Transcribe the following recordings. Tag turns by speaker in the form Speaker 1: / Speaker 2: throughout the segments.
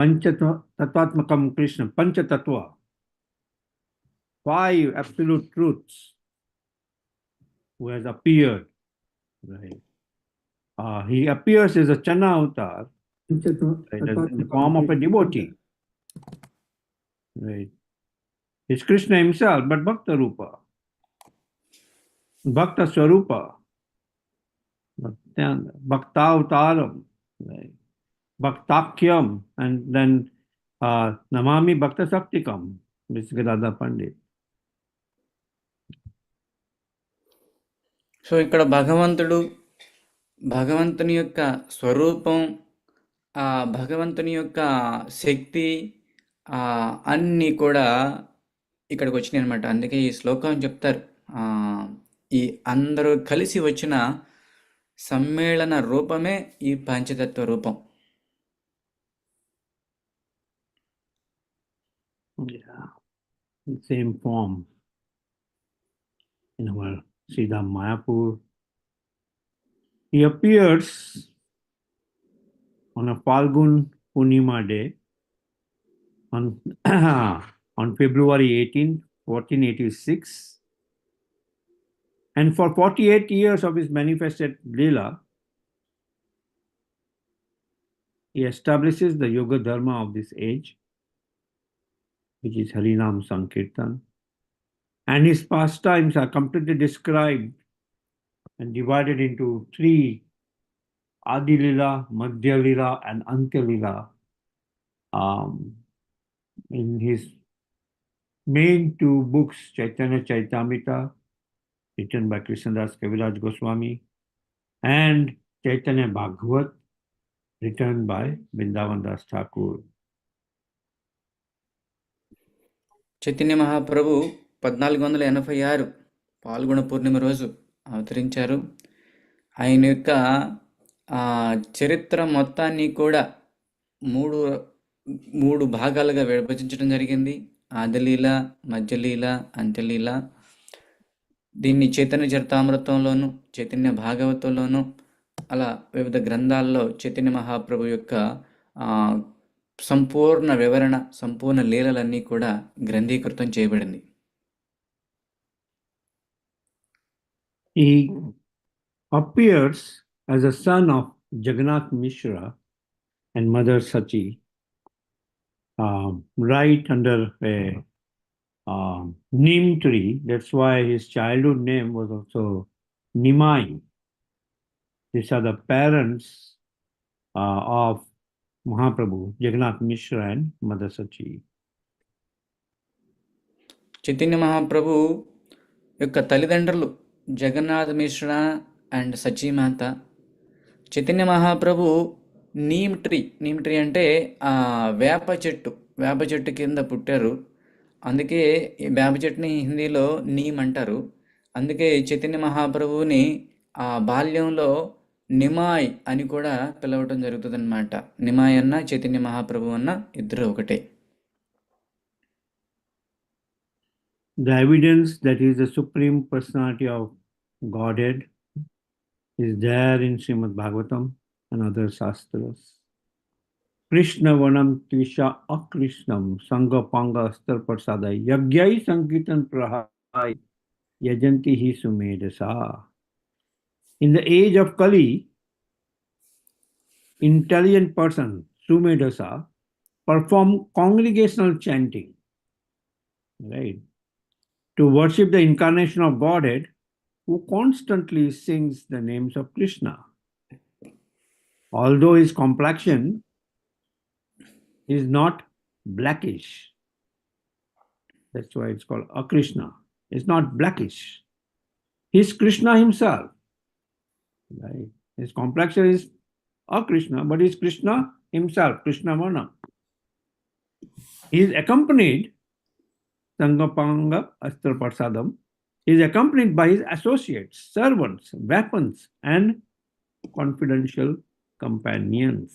Speaker 1: Tattvatmakam Krishna, Pancha Tattva, 5 absolute truths who has appeared. Right. He appears as a Channa avatar, right, in the form of a devotee. Right. It's Krishna himself, but Bhakta Rupa, Bhakta Swarupa, Bhakta Avtaram, right. Bhaktakyam, and then Namami Bhakta Saktikam, Visgadada Pandit.
Speaker 2: So ఇక్కడ భగవంతుని యొక్క స్వరూపం, ఆ భగవంతుని యొక్క శక్తి అన్నీ కూడా ఇక్కడికి వచ్చినాయి అనమాట. అందుకే ఈ శ్లోకం చెప్తారు, ఈ అందరూ కలిసి వచ్చిన సమ్మేళన రూపమే ఈ పంచతత్వ రూపం.
Speaker 1: Yeah, same form in our Sridham Mayapur. He appears on a Falgun Purnima day on, on February 18, 1486. And for 48 years of his manifested Leela, he establishes the Yoga Dharma of this age, which is Harinam Sankirtan. And his pastimes are completely described and divided into 3 Adi Lila, Madhya Lila, and Antya Lila. In his main 2 books, Chaitanya Chaitamrita, written by Krishnadas Kaviraj Goswami, and Chaitanya Bhagavat, written by Vrindavan Das Thakur.
Speaker 2: Chaitanya Mahaprabhu 1486 పాల్గొన పూర్ణిమ రోజు అవతరించారు. ఆయన యొక్క చరిత్ర మొత్తాన్ని కూడా మూడు భాగాలుగా విభజించడం జరిగింది. ఆదిలీల, మధ్యలీల, అంత్యలీల. దీన్ని చైతన్య చరితామృతంలోను, చైతన్య భాగవతంలోను, అలా వివిధ గ్రంథాల్లో చైతన్య మహాప్రభు యొక్క సంపూర్ణ వివరణ, సంపూర్ణ లీలలన్నీ కూడా గ్రంథీకృతం చేయబడింది.
Speaker 1: He appears as a son of Jagannath Mishra and Mother Sachi, right under a neem tree. That's why his childhood name was also Nimai. These are the parents of Mahaprabhu, Jagannath Mishra and Mother Sachi.
Speaker 2: Chaitanya Mahaprabhu యొక్క తల్లిదండ్రులు Jagannath Mishra and Sachimata. Chaitanya Mahaprabhu neem tree అంటే వేప చెట్టు కింద పుట్టారు. అందుకే వేప చెట్టుని హిందీలో నీమ్ అంటారు. అందుకే చైతన్య మహాప్రభువుని బాల్యంలో నిమాయ్ అని కూడా పిలవటం జరుగుతుంది అన్నమాట. నిమాయ్ అన్న చైతన్య మహాప్రభు అన్న ఇద్దరు ఒకటే.
Speaker 1: The evidence that he is the Supreme Personality of Godhead is there in Srimad Bhagavatam and other Shastras. Krishna Vanam Tvisha Akrishnam Sangha Panga Astar Prasadai Yagyai Sankirtan Prahai Yajanti Hi Sumedasa. In the age of Kali, intelligent person, Sumedasa, perform congregational chanting, right, to worship the incarnation of Godhead, who constantly sings the names of Krishna. Although his complexion is not blackish, that's why it's called Akrishna. It's not blackish. He's Krishna himself. Right? His complexion is Akrishna, but he's Krishna himself, Krishna Varna. He is accompanied, Sangapanga Astra Prasadam, he is accompanied by his associates, servants, weapons, and confidential companions.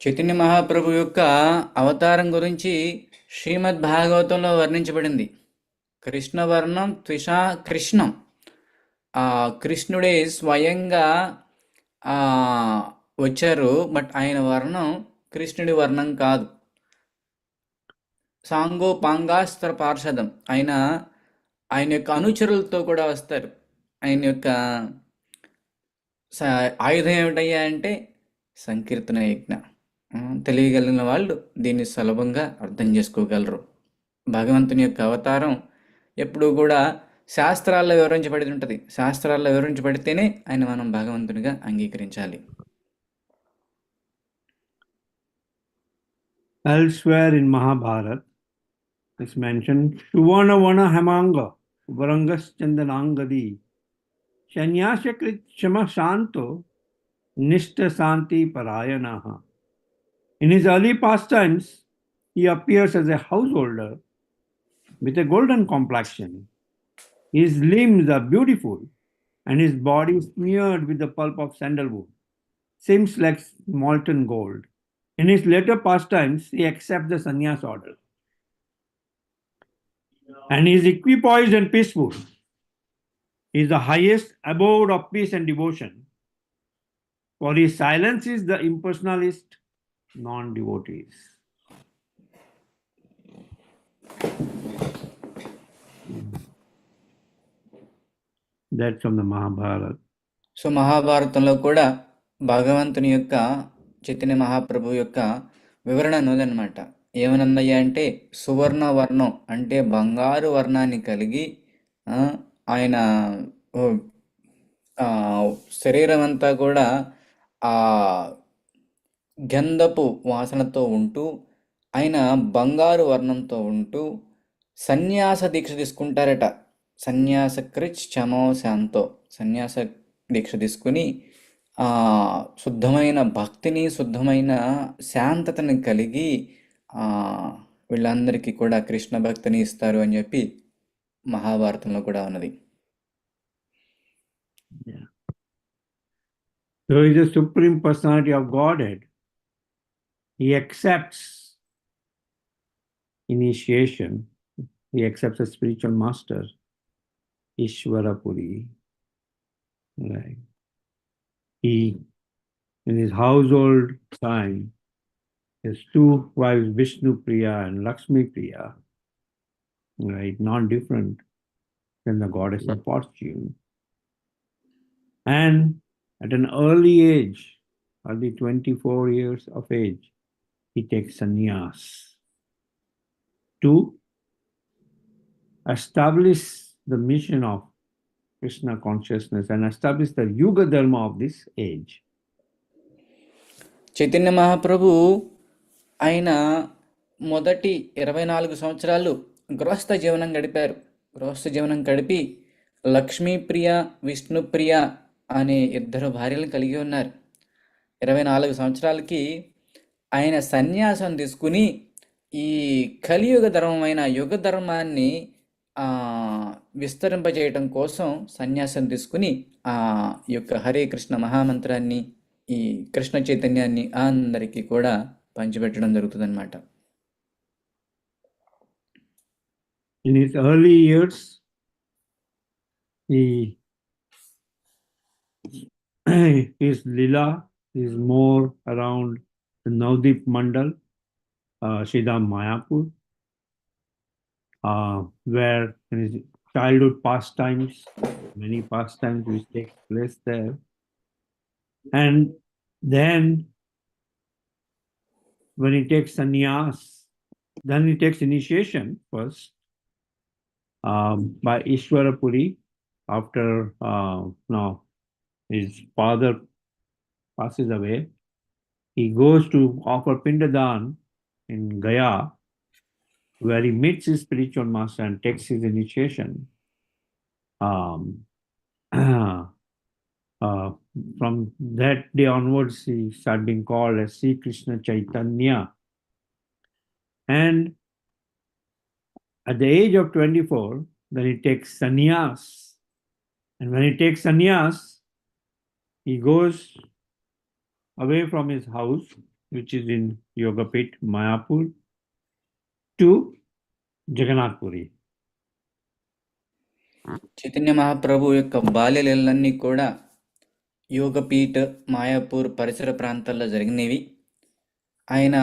Speaker 2: Chaitanya Mahaprabhu యొక్క అవతారం గురించి శ్రీమద్ భాగవతంలో వర్ణించబడింది. కృష్ణవర్ణం త్విషా కృష్ణం. కృష్ణుడే స్వయంగా వచ్చారు. But ఆయన వర్ణం కృష్ణుడి వర్ణం కాదు. సాంగో పాంగాస్త్ర పార్షదం. ఆయన యొక్క అనుచరులతో కూడా వస్తారు. ఆయన యొక్క ఆయుధం ఏమిటయ్యా అంటే సంకీర్తన యజ్ఞ. తెలియగలిగిన వాళ్ళు దీన్ని సులభంగా అర్థం చేసుకోగలరు. భగవంతుని యొక్క అవతారం ఎప్పుడూ కూడా శాస్త్రాల్లో వివరించబడి ఉంటుంది. శాస్త్రాల్లో వివరించబడితేనే ఆయన మనం భగవంతునిగా అంగీకరించాలి.
Speaker 1: Elsewhere in Mahabharata, it's mentioned Shuvana Vana Hemanga Varangas Chandanangadi Shanyashakrit Shama Shanto Nishta Santi Parayanaha. In his early pastimes, he appears as a householder with a golden complexion. His limbs are beautiful and his body smeared with the pulp of sandalwood, seems like molten gold. In his later pastimes, he accepts the sannyas order. And he is equipoised and peaceful. He is the highest abode of peace and devotion. For his silence is the impersonalist non-devotees. That's from the Mahabharata.
Speaker 2: So మహాభారతంలో కూడా భగవంతుని యొక్క చైతన్య మహాప్రభు యొక్క వివరణ ఉన్నదన్నమాట. ఏమన్నయ్యా అంటే సువర్ణ వర్ణం అంటే బంగారు వర్ణాన్ని కలిగి ఆయన శరీరం అంతా కూడా ఆ గంధపు వాసనతో ఉంటూ ఆయన బంగారు వర్ణంతో ఉంటూ సన్యాస దీక్ష తీసుకుంటారట. సన్యాస కృచ్ చమో శాంతో సన్యాస దీక్ష తీసుకుని శుద్ధమైన భక్తిని, శుద్ధమైన శాంతతని కలిగి వీళ్ళందరికీ కూడా కృష్ణ భక్తిని ఇస్తారు అని చెప్పి మహాభారతంలో కూడా ఉన్నది.
Speaker 1: So he is the supreme personality of Godhead. He accepts initiation. He accepts a spiritual master, Ishwarapuri. Right. He, in his household time, has two wives, Vishnu Priya and Lakshmi Priya. Right, not different than the goddess of fortune. And at an early age, early 24 years of age, he takes sannyas to establish the mission of Krishna consciousness and establish the Yuga Dharma of this age.
Speaker 2: Chaitanya Mahaprabhu ఆయన మొదటి 24 సంవత్సరాలు గృహస్థ జీవనం గడిపారు. గృహస్థ జీవనం గడిపి లక్ష్మీప్రియ, విష్ణుప్రియ అనే ఇద్దరు భార్యలను కలిగి ఉన్నారు. 24 సంవత్సరాలకి ఆయన సన్యాసం తీసుకుని ఈ కలియుగ ధర్మమైన యుగ ధర్మాన్ని విస్తరింపజేయటం కోసం సన్యాసం తీసుకుని ఆ యొక్క హరే కృష్ణ మహామంత్రాన్ని, ఈ కృష్ణ చైతన్యాన్ని అందరికీ కూడా పంచిపెట్టడం జరుగుతుందన్నమాట.
Speaker 1: In his early years, his lila is more around the Navdeep Mandal, Shridham Mayapur, where in his childhood pastimes, many pastimes which take place there. And then when he takes sannyas, then he takes initiation first by Ishwarapuri. After now his father passes away, he goes to offer Pindadan in Gaya, where he meets his spiritual master and takes his initiation. From that day onwards, he started being called as Sri Krishna Chaitanya. And at the age of 24, then he takes sannyas. And when he takes sannyas, he goes away from his house, which is in Yogapit, Mayapur, to Jagannath Puri.
Speaker 2: Chaitanya Mahaprabhu యొక్క బాల్యలీలన్నీ కూడా యోగపీఠ్, మాయాపూర్ పరిసర ప్రాంతాల్లో జరిగినవి. ఆయన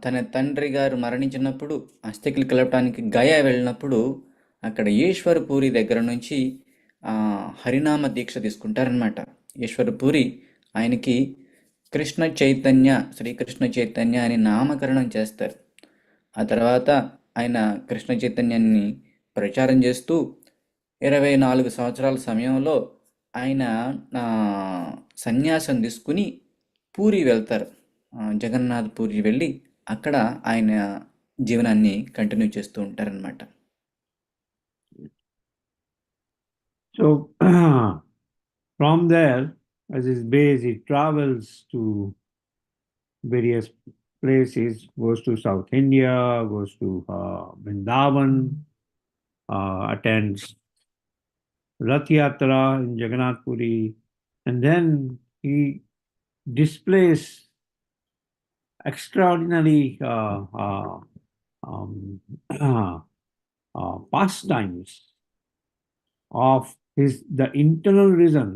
Speaker 2: తన తండ్రి గారు మరణించినప్పుడు అస్థికలు కలపడానికి గయా వెళ్ళినప్పుడు అక్కడ ఈశ్వరపూరి దగ్గర నుంచి హరినామ దీక్ష తీసుకుంటారనమాట. ఈశ్వరపూరి ఆయనకి కృష్ణ చైతన్య, శ్రీకృష్ణ చైతన్య అని నామకరణం చేస్తారు. ఆ తర్వాత ఆయన కృష్ణ చైతన్యాన్ని ప్రచారం చేస్తూ 24 సంవత్సరాల సమయంలో ఆయన సన్యాసం తీసుకుని పూరి వెళ్తారు. జగన్నాథ్ పూరి వెళ్ళి అక్కడ ఆయన జీవనాన్ని కంటిన్యూ చేస్తూ ఉంటారనమాట.
Speaker 1: So from there, as his base, he travels to various places, goes to South India, goes to Vrindavan, attends Rath Yatra in Jagannath Puri, and then he displays extraordinary pastimes of the internal reason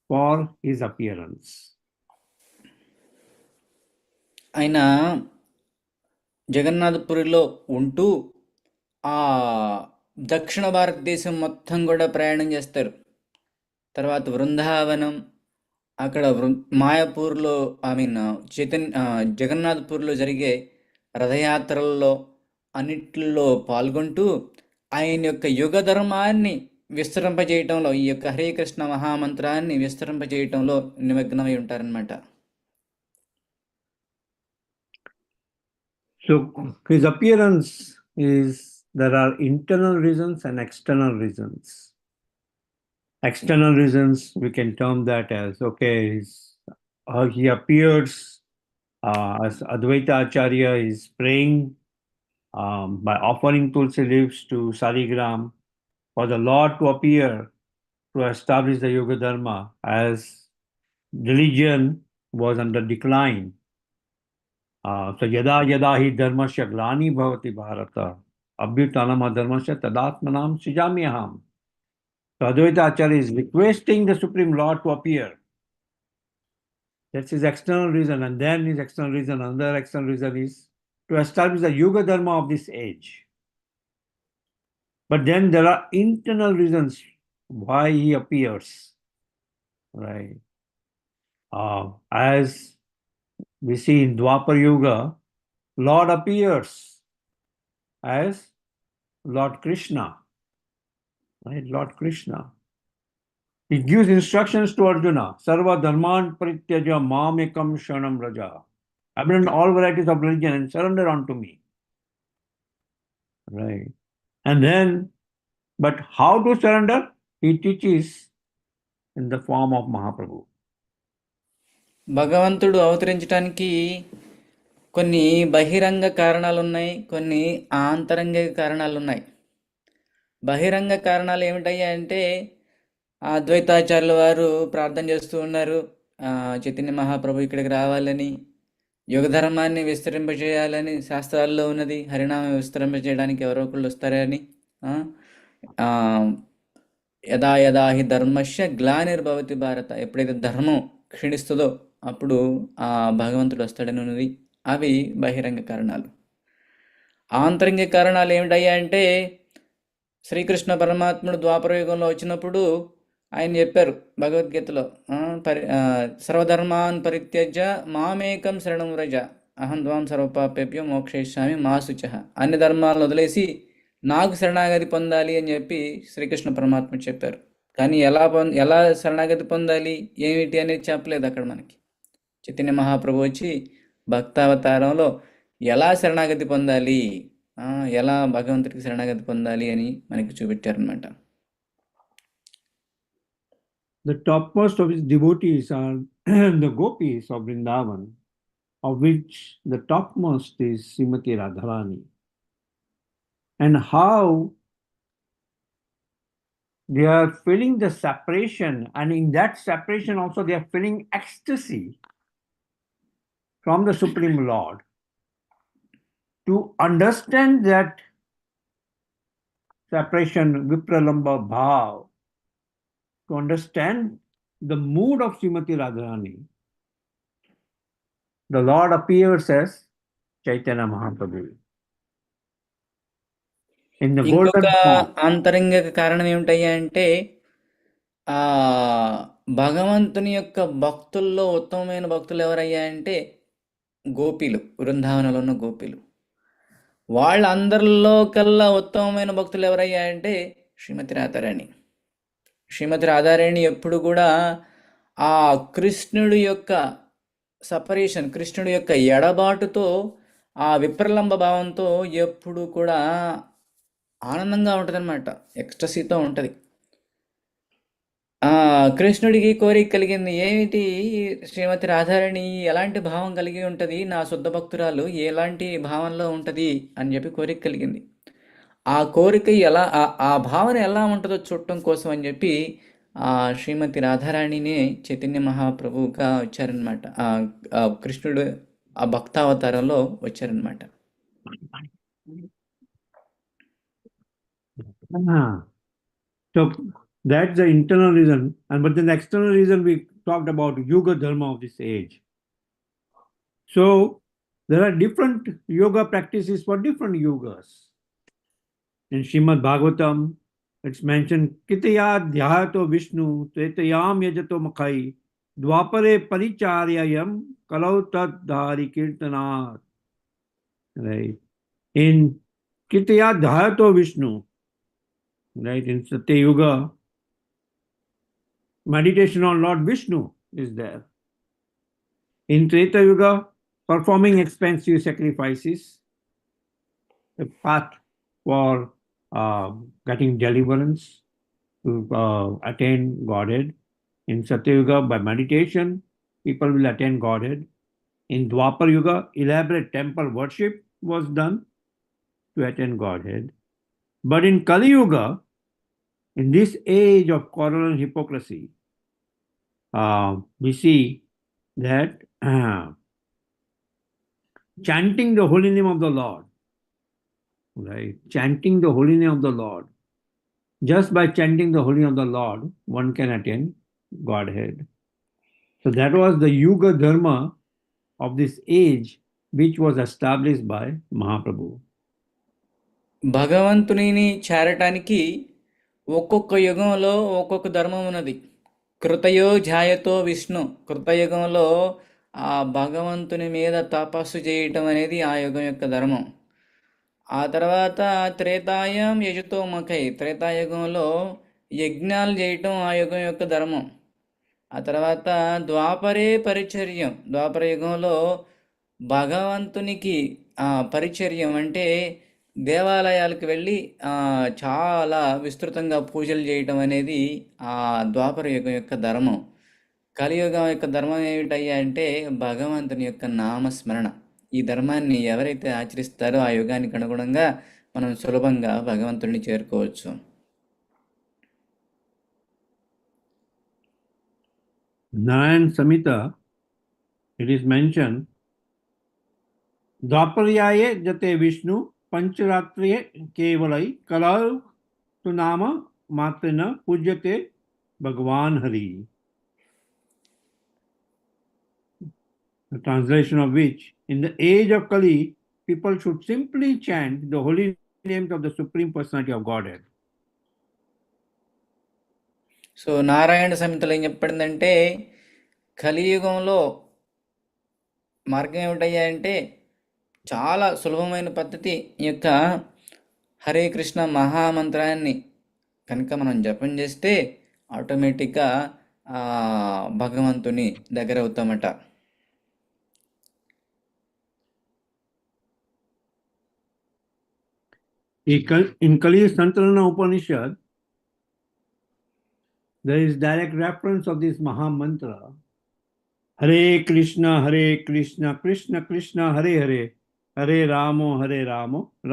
Speaker 1: for his appearance.
Speaker 2: ఆయన జగన్నాథపురిలో ఉంటూ ఆ దక్షిణ భారతదేశం మొత్తం కూడా ప్రయాణం చేస్తారు. తర్వాత బృందావనం, అక్కడ మాయాపూర్లో జగన్నాథ్పూర్లో జరిగే రథయాత్రల్లో అన్నిట్లో పాల్గొంటూ ఆయన యొక్క యుగ ధర్మాన్ని విస్తరింపజేయటంలో, ఈ యొక్క హరే కృష్ణ మహామంత్రాన్ని విస్తరింపజేయటంలో నిమగ్నమై ఉంటారనమాట.
Speaker 1: So his appearance is, there are internal reasons and external reasons. External reasons, we can term that as, okay, he appears as Advaita Acharya is praying by offering tulsi leaves to Saligram for the Lord to appear to establish the Yoga Dharma, as religion was under decline. So yada yada hi dharmasya glani bhavati bharata abhyutanam dharmasya tadatmanam srijami aham. So Advaita Acharya is requesting the Supreme Lord to appear. That's his external reason. And then his external reason, another external reason is to establish the Yoga Dharma of this age. But then there are internal reasons why he appears, right? As we see in Dwapar Yuga, Lord appears as Lord Krishna, right? Lord Krishna. He gives instructions to Arjuna, Sarva Dharman Parityaja Mamekam Sharanam Raja. Abandon all varieties of religion and surrender unto me. Right. And then, but how to surrender? He teaches in the form of Mahaprabhu.
Speaker 2: భగవంతుడు అవతరించడానికి కొన్ని బహిరంగ కారణాలు ఉన్నాయి, కొన్ని ఆంతరంగిక కారణాలు ఉన్నాయి. బహిరంగ కారణాలు ఏమిటయ్యా అంటే, అద్వైతాచార్యుల వారు ప్రార్థన చేస్తూ ఉన్నారు, చైతన్య మహాప్రభు ఇక్కడికి రావాలని, యుగ ధర్మాన్ని విస్తరింపజేయాలని శాస్త్రాల్లో ఉన్నది, హరినామం విస్తరింపజేయడానికి ఎవరో ఒకళ్ళు వస్తారని. యదా యదా హి ధర్మస్య గ్లానిర్భవతి భారత, ఎప్పుడైతే ధర్మం క్షీణిస్తుందో అప్పుడు ఆ భగవంతుడు వస్తాడని ఉన్నది. అవి బహిరంగ కారణాలు. ఆంతరంగిక కారణాలు ఏమిటయ్యా అంటే, శ్రీకృష్ణ పరమాత్ముడు ద్వాపరయుగంలో వచ్చినప్పుడు ఆయన చెప్పారు భగవద్గీతలో, సర్వధర్మాన్ పరిత్యజ్య మామేకం శరణం వ్రజ అహం ద్వాం సర్వపాపేభ్యో మోక్షయిష్యామి మా శుచః. అన్ని ధర్మాలను వదిలేసి నాకు శరణాగతి పొందాలి అని చెప్పి శ్రీకృష్ణ పరమాత్మ చెప్పారు. కానీ ఎలా శరణాగతి పొందాలి ఏమిటి అనేది చెప్పలేదు అక్కడ మనకి. చైతన్య మహాప్రభు వచ్చి భక్తావతారంలో ఎలా శరణాగతి పొందాలి, ఎలా భగవంతుడికి శరణాగతి పొందాలి అని మనకి చూపించారనమాట.
Speaker 1: The topmost of his devotees are the gopis of Vrindavan, of which the topmost is Srimati Radharani. And how they are feeling the separation, and in that separation also they are feeling ecstasy from the Supreme Lord. To understand that separation, vipralamba bhav, to understand the mood of Srimati Radharani, the Lord appears as Chaitanya Mahaprabhu. In the
Speaker 2: ఇంకొక
Speaker 1: golden form.
Speaker 2: ఆంతరంగిక కారణం ఏమిటయ్యా అంటే ఆ భగవంతుని యొక్క భక్తుల్లో ఉత్తమమైన భక్తులు ఎవరయ్యా అంటే గోపీలు, బృందావనంలో ఉన్న గోపీలు. వాళ్ళందరిలో కల్లా ఉత్తమమైన భక్తులు ఎవరయ్యా అంటే శ్రీమతి రాధారాణి. శ్రీమతి రాధారాణి ఎప్పుడు కూడా ఆ కృష్ణుడి యొక్క సపరేషన్, కృష్ణుడి యొక్క ఎడబాటుతో, ఆ విప్రలంబ భావంతో ఎప్పుడు కూడా ఆనందంగా ఉంటుందన్నమాట, ఎక్స్టసీతో ఉంటుంది. కృష్ణుడికి కోరిక కలిగింది ఏమిటి, శ్రీమతి రాధారాణి ఎలాంటి భావం కలిగి ఉంటుంది, నా శుద్ధ భక్తురాలు ఎలాంటి భావంలో ఉంటుంది అని చెప్పి కోరిక కలిగింది. ఆ కోరిక ఎలా, ఆ భావన ఎలా ఉంటుందో చూడటం కోసం అని చెప్పి శ్రీమతి రాధారాణినే చైతన్య మహాప్రభువుగా వచ్చారనమాట. కృష్ణుడు ఆ భక్తావతారంలో వచ్చారనమాట.
Speaker 1: So that's the internal reason. But then the external reason we talked about yoga dharma of this age. So there are different yoga practices for different yogas. In Srimad Bhagavatam, it's mentioned Kitaya Dhyato Vishnu Tretayam Yajato Makai Dwapare Paricharyayam Kalau Tat Dhari Kirtanat. Right. In Kitaya Dhyato Vishnu, right, in Satya Yuga, meditation on Lord Vishnu is there. In Treta Yuga, performing expensive sacrifices, the path for getting deliverance to attain Godhead. In Satya Yuga, by meditation, people will attain Godhead. In Dwapar Yuga, elaborate temple worship was done to attain Godhead. But in Kali Yuga, in this age of quarrel and hypocrisy, we see that chanting the holy name of the Lord, right? Chanting the holy name of the Lord. Just by chanting the holy name of the Lord, one can attain Godhead. So that was the Yuga Dharma of this age, which was established by Mahaprabhu.
Speaker 2: భగవంతునిని చేరటానికి ఒక్కొక్క యుగంలో ఒక్కొక్క ధర్మం ఉన్నది. కృతయో ధ్యాయతో విష్ణు, కృతయుగంలో ఆ భగవంతుని మీద తపస్సు చేయటం అనేది ఆ యుగం యొక్క ధర్మం. ఆ తర్వాత త్రేతాయం యజుతో మకై, త్రేతాయుగంలో యజ్ఞాలు చేయటం ఆ యుగం యొక్క ధర్మం. ఆ తర్వాత ద్వాపరే పరిచర్యం, ద్వాపర యుగంలో భగవంతునికి పరిచర్యం అంటే దేవాలయాలకు వెళ్ళి చాలా విస్తృతంగా పూజలు చేయటం అనేది ఆ ద్వాపర యుగం యొక్క ధర్మం. కలియుగం యొక్క ధర్మం ఏమిటయ్యా అంటే భగవంతుని యొక్క నామస్మరణ. ఈ ధర్మాన్ని ఎవరైతే ఆచరిస్తారో ఆ యుగానికి అనుగుణంగా మనం సులభంగా భగవంతుడిని చేరుకోవచ్చు.
Speaker 1: Narayan Samhita, it is mentioned, Dwaparyaye jate Vishnu Pancharatriye kevalai kalau tu nama matrena pujyate Bhagwan Hari. The translation of which, in the age of Kali, people should simply chant the holy names of the Supreme Personality of Godhead.
Speaker 2: So Narayana సంహితలో ఏం చెప్పడిందంటే కలియుగంలో మార్గం ఏమిటయ్యా అంటే చాలా సులభమైన పద్ధతి, ఈ యొక్క హరే కృష్ణ మహామంత్రాన్ని కనుక మనం జపం చేస్తే ఆటోమేటిక్గా భగవంతుని దగ్గర అవుతామట.
Speaker 1: In Kali Santalana Upanishad, there is direct reference of this Maha Mantra, Hare Krishna, Krishna Krishna, Hare Hare, Hare Ramo,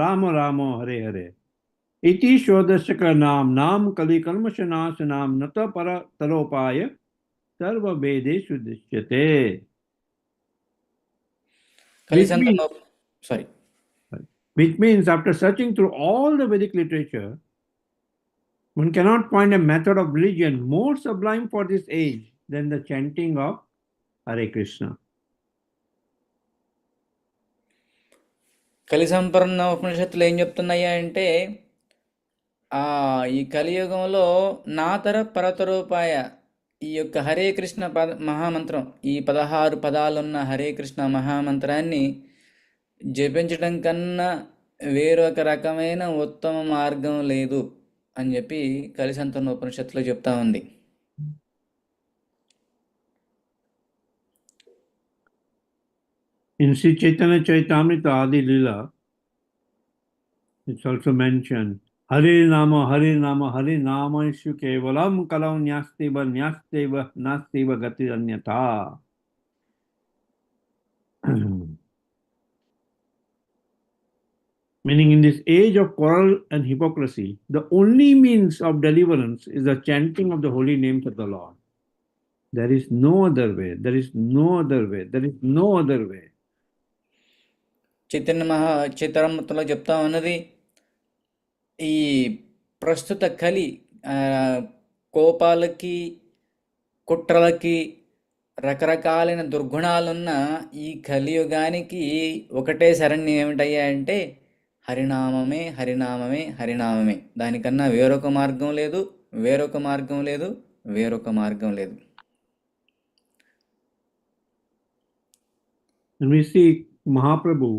Speaker 1: Ramo Ramo, Hare Hare. Iti Shodashaka Nam Kali Kalmashanashanam Nata Para Taropaya Sarva Vede Sudishyate. Which means after searching through all the Vedic literature, one cannot find a method of religion more sublime for this age than the chanting of Hare Krishna.
Speaker 2: కలి సంపన్న ఉపనిషత్తులు ఏం చెప్తున్నాయా అంటే ఈ కలియుగంలో నాతర పరతరూపాయ ఈ యొక్క హరే కృష్ణ మహామంత్రం, ఈ 16 పదాలున్న హరే కృష్ణ మహామంత్రాన్ని జపించడం కన్నా వేరొక రకమైన ఉత్తమ మార్గం లేదు అని చెప్పి కలిసంతన ఉపనిషత్తులో చెప్తా ఉంది.
Speaker 1: In Sri Chaitanya Chaitamrita Adi Lila, it's also mentioned, Hare Nama, Hare Nama, Hare Nama Ishu Kevalam Kalau Nyasteva, Nyasteva, Nasteva Gati Anyata. Meaning, in this age of quarrel and hypocrisy, the only means of deliverance is the chanting of the holy names of the Lord. There is no other way. There is no other way. There is no other way.
Speaker 2: చైతన్యమృతంలో చెప్తా ఉన్నది, ఈ ప్రస్తుత కలి కోపాలకి, కుట్రలకి, రకరకాలైన దుర్గుణాలున్న ఈ కలియుగానికి ఒకటే శరణ్యం ఏమిటయ్యా అంటే హరినామమే, హరినామమే, హరినామమే. దానికన్నా వేరొక మార్గం లేదు, వేరొక మార్గం లేదు, వేరొక మార్గం లేదు.
Speaker 1: And we see Mahaprabhu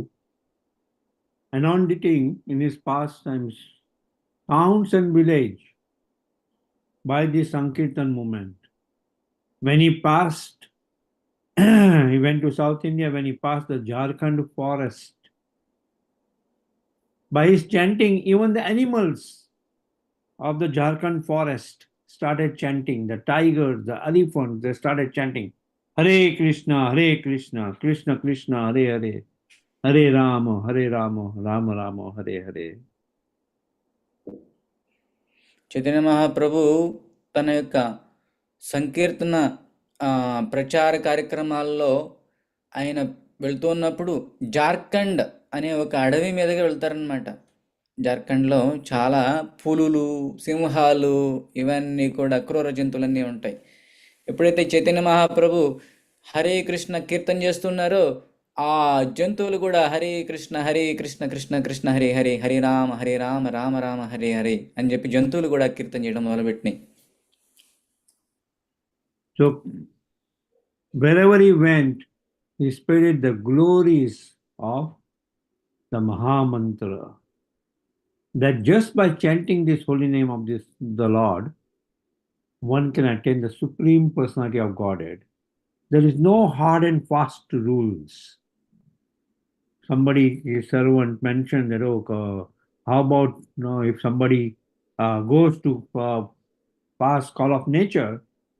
Speaker 1: anointing in his pastimes towns and village by the Sankirtan movement. When he passed, he went to South India, when he passed the Jharkhand forest, by his chanting, even the animals of the Jharkhand forest started chanting. The tigers, the elephants, they started chanting, Hare Krishna, Krishna Krishna, Hare Hare, Hare Rama, Rama Rama, Hare Hare.
Speaker 2: Chaitanya Mahaprabhu తన యొక్క సంకీర్తన ప్రచార కార్యక్రమాల్లో ఆయన వెళ్తున్నప్పుడు జార్ఖండ్ అనే ఒక అడవి మీదగా వెళ్తారనమాట. జార్ఖండ్లో చాలా పులులు, సింహాలు, ఇవన్నీ కూడా క్రూర జంతువులన్నీ ఉంటాయి. ఎప్పుడైతే చైతన్య మహాప్రభు హరే కృష్ణ కీర్తన చేస్తున్నారో ఆ జంతువులు కూడా హరే కృష్ణ కృష్ణ కృష్ణ హరే హరే, హరే రామ రామ రామ హరే హరే అని చెప్పి జంతువులు కూడా కీర్తన చేయడం మొదలుపెట్టినాయి.
Speaker 1: So wherever he went, he spread the glories of the Mahamantra. That just by chanting this holy name of the Lord, one can attain the Supreme Personality of Godhead. There is no hard and fast rules. Somebody, a servant mentioned that, how about if somebody goes to pass call of nature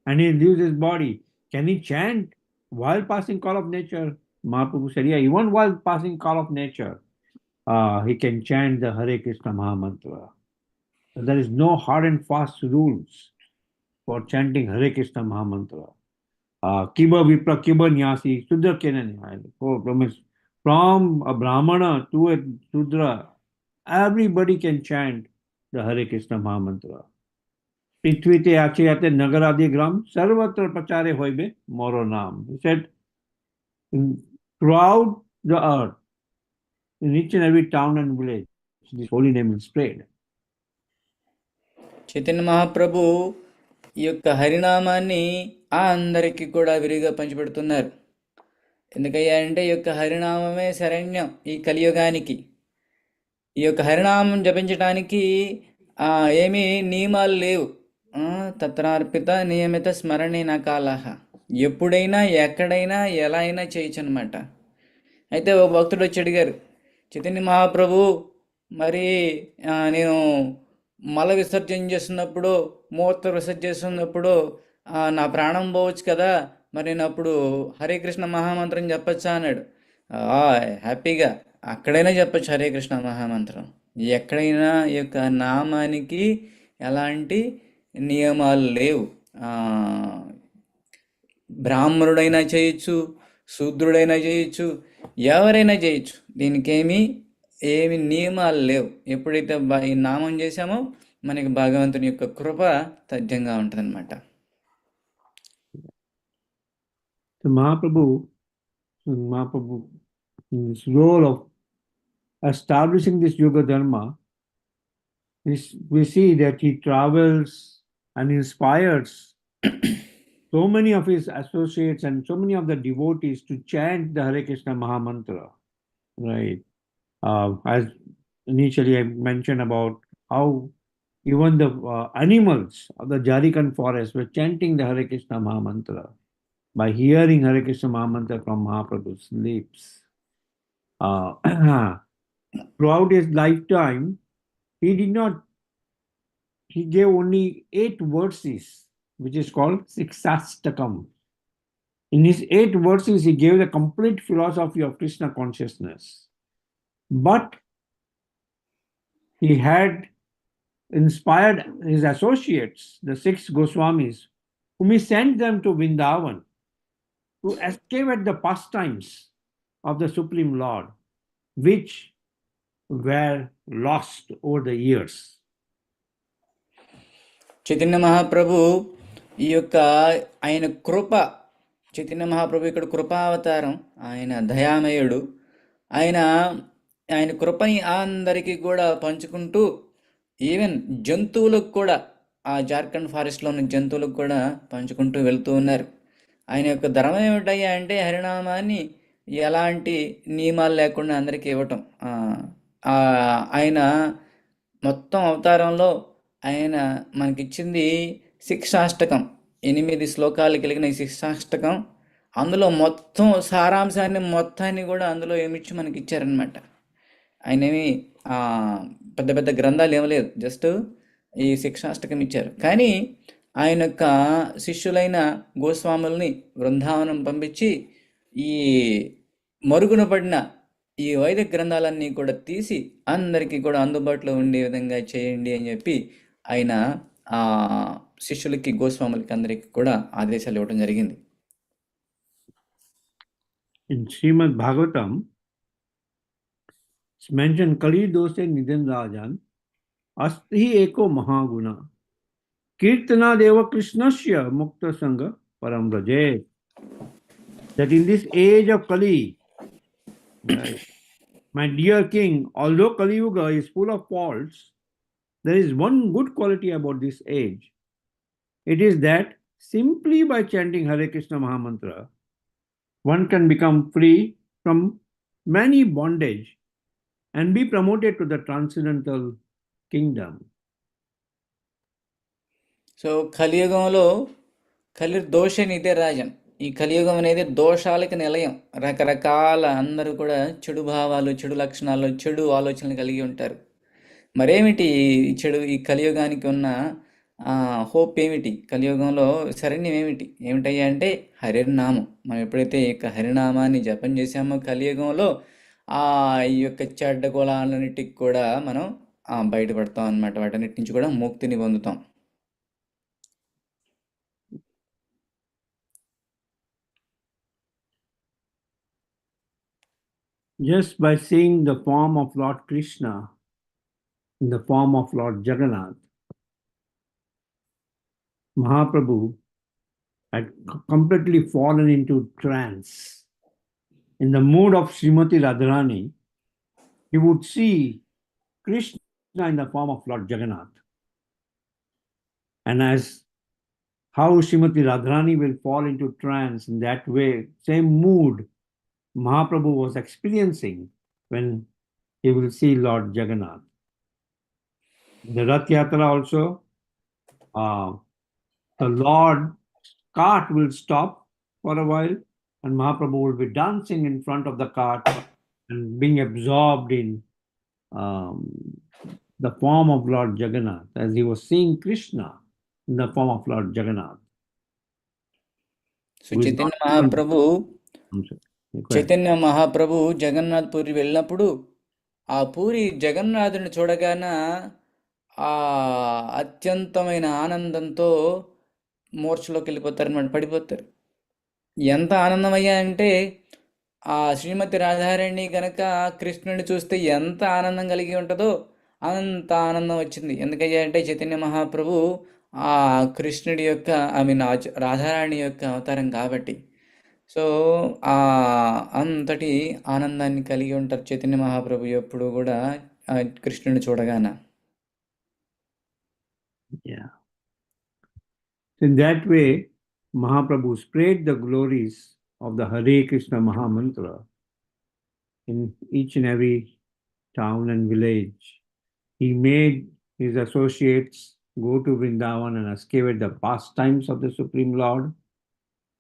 Speaker 1: and he leaves his body, can he chant while passing call of nature? Mahaprabhu said, yeah, even while passing call of nature, he can chant the Hare Krishna Mahamantra. So there is no hard and fast rules for chanting Hare Krishna Mahamantra. Kiba Vipra Kiba Nyasi Sudra Kenani. From a Brahmana to a Sudra, everybody can chant the Hare Krishna Mahamantra. Prithvite ache ate nagaradi gram sarvatra prachare hoibe moro nam. He said, throughout the earth, in each and every town and village, this holy name is spread.
Speaker 2: Chaitanya Mahaprabhu ఈ యొక్క హరినామాన్ని అందరికీ కూడా విరిగా పంచిపెడుతున్నారు. ఎందుకయ్యా అంటే ఈ యొక్క హరినామమే శరణ్యం ఈ కలియుగానికి. ఈ యొక్క హరినామం జపించడానికి ఏమీ నియమాలు లేవు. తత్రార్పిత నియమిత స్మరణేన కాలహ, ఎప్పుడైనా ఎక్కడైనా ఎలా అయినా చేయొచ్చు అనమాట. అయితే ఒక భక్తుడు వచ్చి అడిగారు, చైతన్య మహాప్రభు మరి నేను మల విసర్జన చేస్తున్నప్పుడు, మూత్ర విసర్జన చేస్తున్నప్పుడు నా ప్రాణం పోవచ్చు కదా, మరి నేను అప్పుడు హరే కృష్ణ మహామంత్రం చెప్పచ్చా అన్నాడు. హ్యాపీగా అక్కడైనా చెప్పచ్చు హరే కృష్ణ మహామంత్రం. ఎక్కడైనా ఈ యొక్క నామానికి ఎలాంటి నియమాలు లేవు. బ్రాహ్మణుడైనా చేయొచ్చు, శూద్రుడైనా చేయొచ్చు, ఎవరైనా చేయొచ్చు. దీనికి ఏమి నియమాలు లేవు. ఎప్పుడైతే ఈ నామం చేశామో మనకి భగవంతుని యొక్క కృప తథ్యంగా ఉంటుందన్నమాట.
Speaker 1: So Mahaprabhu, his role of establishing this Yoga Dharma, we see that he travels and inspires so many of his associates and so many of the devotees to chant the Hare Krishna Mahamantra, right? As initially I mentioned about how even the animals of the Jarikan forest were chanting the Hare Krishna Mahamantra by hearing Hare Krishna Mahamantra from Mahaprabhu's lips. Throughout his lifetime, he did not, he gave only 8 verses, which is called Siksastakam. In his 8 verses, he gave the complete philosophy of Krishna consciousness. But he had inspired his associates, the 6 Goswamis, whom he sent them to Vrindavan to escape at the pastimes of the Supreme Lord, which were lost over the years.
Speaker 2: Chaitanya Mahaprabhu ఈ యొక్క ఆయన కృప, చైతన్య మహాప్రభు ఇక్కడ కృపావతారం, ఆయన దయామయుడు. ఆయన కృపని అందరికీ కూడా పంచుకుంటూ ఈవెన్ జంతువులకు కూడా, ఆ జార్ఖండ్ ఫారెస్ట్లో ఉన్న జంతువులకు కూడా పంచుకుంటూ వెళ్తూ ఉన్నారు. ఆయన యొక్క ధర్మం ఏమిటయ్యా అంటే హరినామాన్ని ఎలాంటి నియమాలు లేకుండా అందరికీ ఇవ్వటం. ఆయన మొత్తం అవతారంలో ఆయన మనకిచ్చింది శిక్షాష్టకం, 8 శ్లోకాలు కలిగిన ఈ శిక్షాష్టకం. అందులో మొత్తం సారాంశాన్ని మొత్తాన్ని కూడా అందులో ఏమిచ్చి మనకి ఇచ్చారనమాట. ఆయనేమి పెద్ద పెద్ద గ్రంథాలు ఏమలేదు, జస్ట్ ఈ శిక్షాష్టకం ఇచ్చారు. కానీ ఆయన యొక్క శిష్యులైన గోస్వాముల్ని బృందావనం పంపించి ఈ మరుగున పడిన ఈ వైదిక గ్రంథాలన్నీ కూడా తీసి అందరికీ కూడా అందుబాటులో ఉండే విధంగా చేయండి అని చెప్పి ఆయన శిష్యులకి, గోస్వాములకి అందరికీ కూడా ఆదేశాలు ఇవ్వడం జరిగింది.
Speaker 1: In Srimad Bhagavatam, it's mentioned Kali Dose Nidhan Rajan Asti Eko Mahaguna Kirtana Deva Krishnasya Mukta Sangha Param Raje. That in this age of Kali, right, my dear king, although Kali Yuga is full of faults, there is one good quality about this age. It is that simply by chanting Hare Krishna Mahamantra, one can become free from many bondage and be promoted to the transcendental kingdom.
Speaker 2: So కలియుగంలో దోష నిధి రాజన్, ఈ కలియుగం అనేది దోషాలకి నిలయం. రకరకాల అందరూ కూడా చెడు భావాలు, చెడు లక్షణాలు, చెడు ఆలోచనలు కలిగి ఉంటారు. మరేమిటి ఈ కలియుగానికి ఉన్న హోప్ ఏమిటి? కలియుగంలో శరణ్యం ఏమిటయ్యా అంటే హరినామం. మనం ఎప్పుడైతే ఈ యొక్క హరినామాన్ని జపం చేసామో కలియుగంలో ఈ యొక్క చెడ్డ కులాలన్నిటికి కూడా మనం బయటపడతాం అన్నమాట. వాటన్నిటి నుంచి కూడా ముక్తిని పొందుతాం.
Speaker 1: Just by seeing the form of Lord Krishna in the form of Lord Jagannath, Mahaprabhu had completely fallen into trance. In the mood of Srimati Radharani, he would see Krishna in the form of Lord Jagannath. And as how Srimati Radharani will fall into trance in that way, same mood Mahaprabhu was experiencing when he will see Lord Jagannath. In the Rath Yatra also, the Lord's cart will stop for a while and Mahaprabhu will be dancing in front of the cart and being absorbed in the form of Lord Jagannath, as he was seeing Krishna in the form of Lord Jagannath.
Speaker 2: So Chaitanya Mahaprabhu Jagannath Puri వెళ్ళినప్పుడు ఆ పూరి జగన్నాథుని చూడగానే అత్యంతమైన ఆనందంతో మూర్ఛలోకి వెళ్ళిపోతారన్నమాట, పడిపోతారు. ఎంత ఆనందమయ్యా అంటే శ్రీమతి రాధారాణి కనుక కృష్ణుని చూస్తే ఎంత ఆనందం కలిగి ఉంటుందో అంత ఆనందం వచ్చింది. ఎందుకయ్యా అంటే చైతన్య మహాప్రభు కృష్ణుడి యొక్క రాధారాణి యొక్క అవతారం కాబట్టి. సో, అంతటి ఆనందాన్ని కలిగి ఉంటారు చైతన్య మహాప్రభు ఎప్పుడు గూడా కృష్ణుడిని చూడగాన.
Speaker 1: Yeah. In that way, Mahaprabhu spread the glories of the Hare Krishna Mahamantra in each and every town and village. He made his associates go to Vrindavan and excavate the pastimes of the Supreme Lord.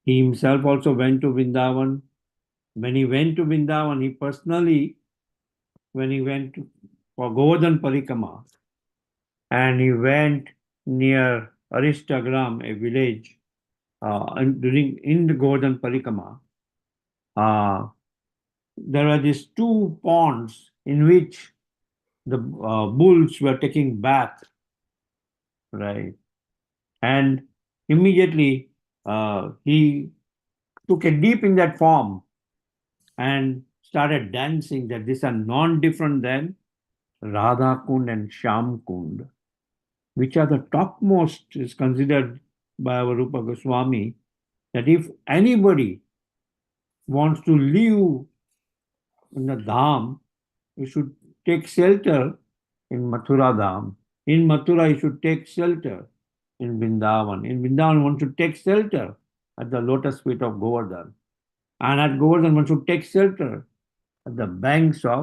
Speaker 1: He himself also went to Vrindavan. When he went to Vrindavan, he personally, when he went for Govardhan Parikrama, and he went near Aristagram, a village, in the Govardhan Parikrama, there were these two ponds in which the bulls were taking bath, right? And immediately he took a dip in that form and started dancing, that these are non-different than Radha Kund and Sham Kund, which are the topmost, is considered by our Rupa Goswami, that if anybody wants to live in the Dham, you should take shelter in Mathura Dham. In Mathura, you should take shelter in Vrindavan. In Vrindavan, one should take shelter at the lotus feet of Govardhan. And at Govardhan, one should take shelter at the banks of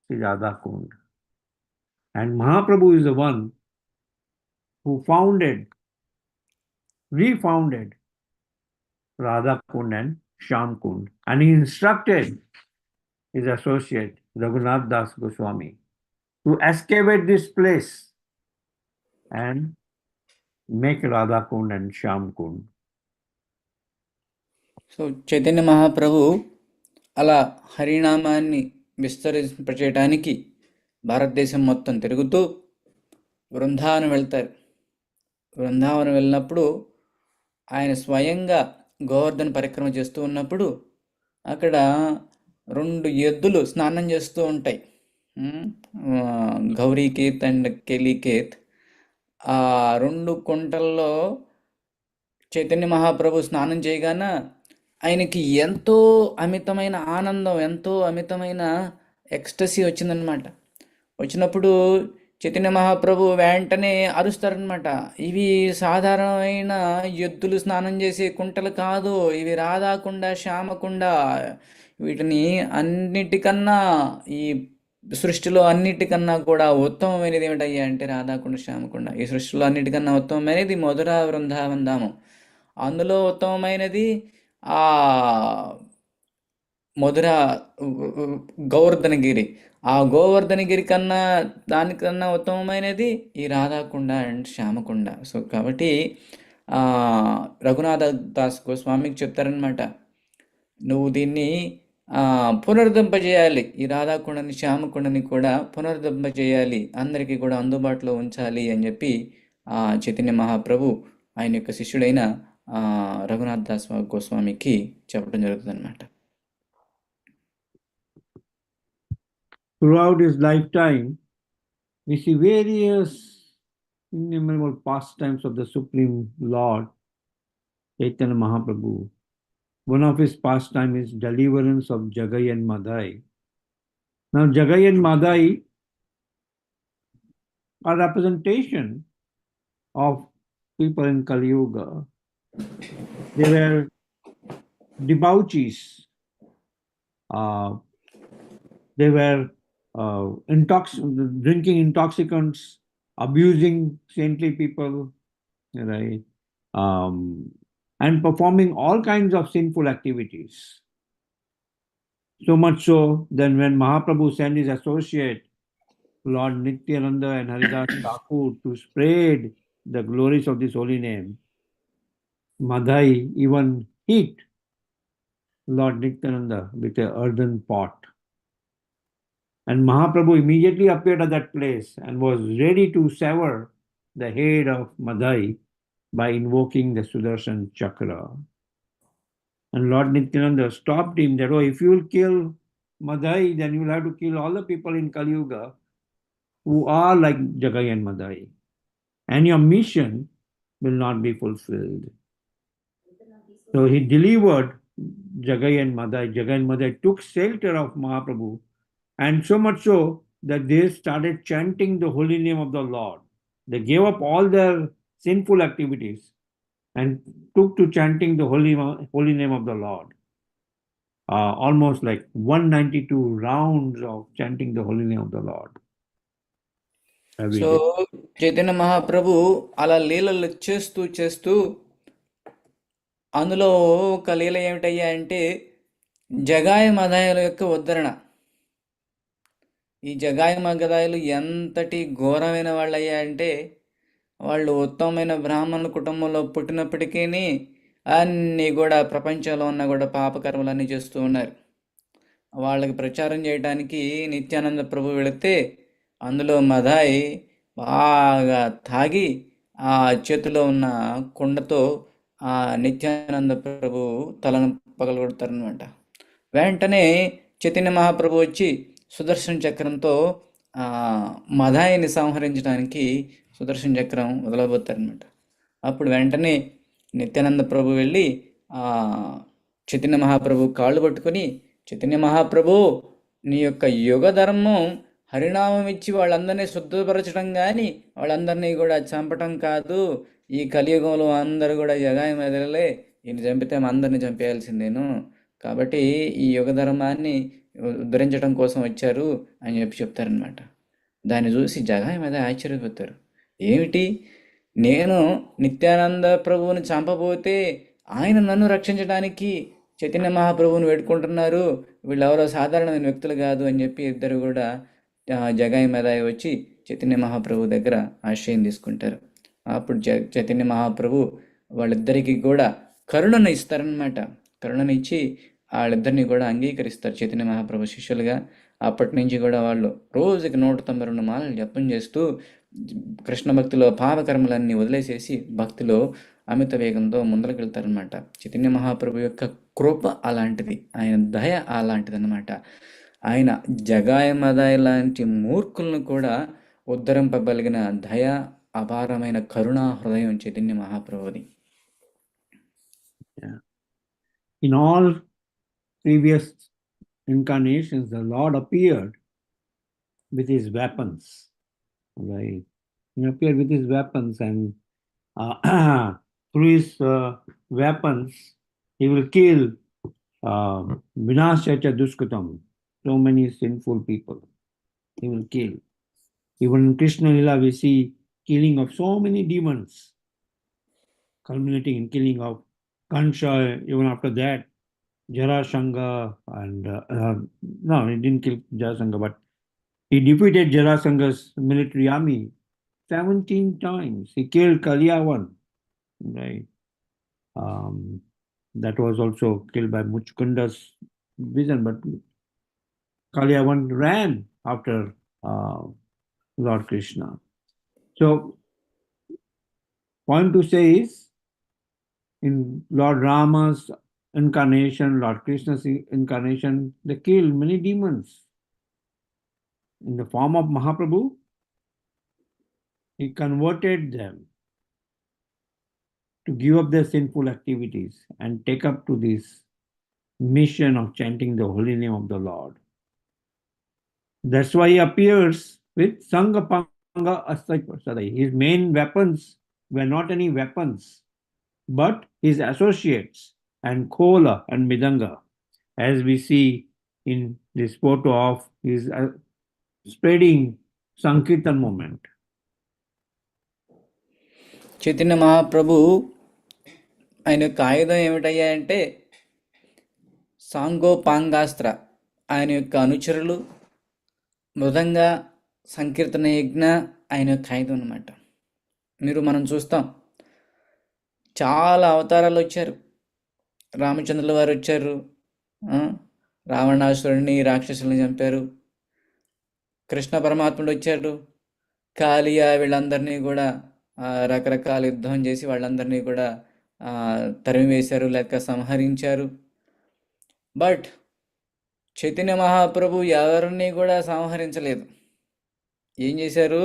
Speaker 1: Sri Radha Kund. And Mahaprabhu is the one who refounded Radha Kund and Sham Kund. And he instructed his associate, Raghunath Das Goswami, to excavate this place and make Radha Kund and Sham Kund.
Speaker 2: So, Chaitanya Mahaprabhu అలా హరినామాన్ని విస్తరింపచేయటానికి భారతదేశం మొత్తం తిరుగుతూ బృందావనం వెళ్తారు. బృందావనం వెళ్ళినప్పుడు ఆయన స్వయంగా గోవర్ధన పరిక్రమ చేస్తూ ఉన్నప్పుడు అక్కడ 2 ఎద్దులు స్నానం చేస్తూ ఉంటాయి. గౌరీకేత్ అండ్ కెలికేత్. ఆ 2 కుంటల్లో చైతన్య మహాప్రభు స్నానం చేయగాన ఆయనకి ఎంతో అమితమైన ఆనందం, ఎంతో అమితమైన ఎక్స్టసీ వచ్చిందనమాట. వచ్చినప్పుడు చైతన్య మహాప్రభు వెంటనే అరుస్తారనమాట, ఇవి సాధారణమైన ఎద్దులు స్నానం చేసే కుంటలు కాదు, ఇవి రాధాకుండ, శ్యామకుండ. వీటిని అన్నిటికన్నా, ఈ సృష్టిలో అన్నిటికన్నా కూడా ఉత్తమమైనది ఏమిటయ్యా అంటే రాధాకుండ, శ్యామకుండ. ఈ సృష్టిలో అన్నిటికన్నా ఉత్తమమైనది మధుర వృందావన ధామం. అందులో ఉత్తమమైనది ఆ మధుర గోవర్ధనగిరి. ఆ గోవర్ధనగిరి కన్నా, దానికన్నా ఉత్తమమైనది ఈ రాధాకుండ అండ్ శ్యామకుండ. సో కాబట్టి రఘునాథ దాస్ గోస్వామికి చెప్తారనమాట, నువ్వు దీన్ని పునరుద్ధరింపజేయాలి, ఈ రాధాకుండని శ్యామకుండని కూడా పునరుద్ధరింపజేయాలి, అందరికీ కూడా అందుబాటులో ఉంచాలి అని చెప్పి చైతన్య మహాప్రభు ఆయన యొక్క శిష్యుడైన రఘునాథ్ దాస్ గోస్వామికి చెప్పడం జరుగుతుంది అనమాట.
Speaker 1: Throughout his lifetime, we see various innumerable pastimes of the Supreme Lord, Chaitanya Mahaprabhu. One of his pastime is deliverance of Jagai and Madai. Now, Jagai and Madai are representation of people in Kali Yuga. They were debauchees. They were drinking intoxicants, abusing saintly people, right? And performing all kinds of sinful activities. So much so that when Mahaprabhu sent his associate, Lord Nityananda and Haridas Thakur, to spread the glories of this holy name, Madhai even hit Lord Nityananda with an earthen pot. And Mahaprabhu immediately appeared at that place and was ready to sever the head of Madhai by invoking the Sudarshan Chakra. And Lord Nityananda stopped him that, if you will kill Madhai, then you will have to kill all the people in Kali Yuga who are like Jagai and Madhai. And your mission will not be fulfilled. So he delivered Jagai and Madai took shelter of Mahaprabhu, and so much so that they started chanting the holy name of the Lord. They gave up all their sinful activities and took to chanting the holy name of the Lord. Almost like 192 rounds of chanting the holy name of the Lord every
Speaker 2: so
Speaker 1: day.
Speaker 2: Chaitanya Mahaprabhu అలా లీలలు చేస్తూ చేస్తూ అందులో ఒక లీల ఏమిటయ్యా అంటే జగాయ మదాయుల యొక్క ఉద్ధరణ. ఈ జగాయ మగధాయులు ఎంతటి ఘోరమైన వాళ్ళయ్యా అంటే వాళ్ళు ఉత్తమమైన బ్రాహ్మణుల కుటుంబంలో పుట్టినప్పటికీ అన్నీ కూడా ప్రపంచంలో ఉన్న కూడా పాపకర్మలన్నీ చేస్తూ ఉన్నారు. వాళ్ళకి ప్రచారం చేయడానికి నిత్యానంద ప్రభు వెళితే అందులో మదాయి బాగా తాగి ఆ చేతిలో ఉన్న కుండతో ఆ నిత్యానంద ప్రభు తలను పగలగొడతారనమాట. వెంటనే చైతన్య మహాప్రభు వచ్చి సుదర్శన చక్రంతో మదాయిని సంహరించడానికి సుదర్శన చక్రం వదలబోతారనమాట. అప్పుడు వెంటనే నిత్యానంద ప్రభు వెళ్ళి చైతన్య మహాప్రభు కాళ్ళు పట్టుకొని, చైతన్య మహాప్రభు నీ యొక్క యుగ ధర్మం హరినామం ఇచ్చి వాళ్ళందరినీ శుద్ధపరచడం కానీ వాళ్ళందరినీ కూడా చంపటం కాదు. ఈ కలియుగంలో అందరూ కూడా జగాయ మెదలలే, ఈయన చంపితే అందరినీ చంపేయాల్సిందేను. కాబట్టి ఈ యుగ ధర్మాన్ని ఉద్ధరించడం కోసం వచ్చారు అని చెప్పి చెప్తారనమాట. దాన్ని చూసి జగాయ మీద ఆశ్చర్యపోతారు. ఏమిటి, నేను నిత్యానంద ప్రభువుని చంపబోతే ఆయన నన్ను రక్షించడానికి చైతన్య మహాప్రభువుని వేడుకుంటున్నారు, వీళ్ళెవరో సాధారణమైన వ్యక్తులు కాదు అని చెప్పి ఇద్దరు కూడా జగాయి మదాయి వచ్చి చైతన్య మహాప్రభు దగ్గర ఆశ్రయం తీసుకుంటారు. అప్పుడు చైతన్య మహాప్రభు వాళ్ళిద్దరికీ కూడా కరుణను ఇస్తారనమాట. కరుణను ఇచ్చి వాళ్ళిద్దరిని కూడా అంగీకరిస్తారు చైతన్య మహాప్రభు శిష్యులుగా. అప్పటి నుంచి కూడా వాళ్ళు రోజుకి 192 మాలలు జపం చేస్తూ కృష్ణ భక్తిలో పాపకర్మలన్నీ వదిలేసేసి భక్తిలో అమిత వేగంతో ముందరకు వెళ్తారనమాట. చైతన్య మహాప్రభు యొక్క కృప అలాంటిది, ఆయన దయ అలాంటిది అనమాట. ఆయన జగాయ మదాయ లాంటి మూర్ఖులను కూడా ఉద్ధరింపగలిగిన దయ, అపారమైన కరుణా హృదయం Chaitanya మహాప్రభుది.
Speaker 1: In all previous incarnations, the Lord appeared with his weapons, right? He appeared with his weapons, and through his weapons, he will kill vinashacha duskritam, so many sinful people. He will kill. Even in Krishna Lila, we see killing of so many demons, culminating in killing of Kansha. Even after that, Jarasanga, and no, he didn't kill Jarasanga, but he defeated Jarasanga's military army 17 times. He killed Kalyavan, right? That was also killed by Muchkunda's vision, but Kalyavan ran after Lord Krishna. So, point to say is, in Lord Rama's incarnation, Lord Krishna's incarnation, they killed many demons. In the form of Mahaprabhu, he converted them to give up their sinful activities and take up to this mission of chanting the holy name of the Lord. That's why he appears with Sangapanga Astai Prasadai. His main weapons were not any weapons, but his associates and Kola and Midanga, as we see in this photo of his spreading Sankirtan movement.
Speaker 2: Chaitanya Mahaprabhu ఆయన యొక్క ఆయుధం ఏమిటయ్యా అంటే సాంగోపాంగాస్త్ర. ఆయన యొక్క అనుచరులు మృదంగ సంకీర్తన యజ్ఞ ఆయన యొక్క ఆయుధం అన్నమాట. మనం చూస్తాం, చాలా అవతారాలు వచ్చారు. రామచంద్రుల వారు వచ్చారు, రావణాసురుడిని రాక్షసుల్ని చంపారు. కృష్ణ పరమాత్ముడు వచ్చారు, కాళియా వీళ్ళందరినీ కూడా రకరకాల యుద్ధం చేసి వాళ్ళందరినీ కూడా తరిమివేశారు, లేక సంహరించారు. బట్ చైతన్య మహాప్రభు ఎవరిని కూడా సంహరించలేదు. ఏం చేశారు,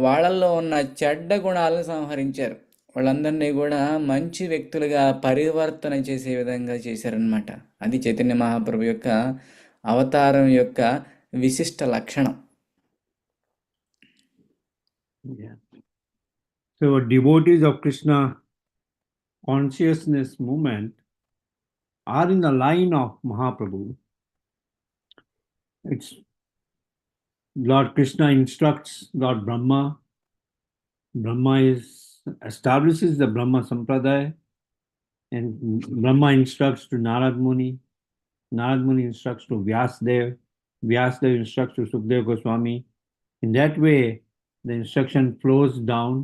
Speaker 2: వాళ్ళల్లో ఉన్న చెడ్డ గుణాలను సంహరించారు. వాళ్ళందరినీ కూడా మంచి వ్యక్తులుగా పరివర్తన చేసే విధంగా చేశారనమాట. అది చైతన్య మహాప్రభు యొక్క అవతారం యొక్క విశిష్ట లక్షణం.
Speaker 1: Yeah. So devotees of Krishna consciousness movement are in the line of Mahaprabhu. It's Lord Krishna instructs Lord Brahma. Brahma establishes the Brahma Sampradaya, and Brahma instructs to Narad Muni. Narad Muni instructs to Vyasdev. Vyasdev instructs to Sukdev Goswami. In that way, the instruction flows down.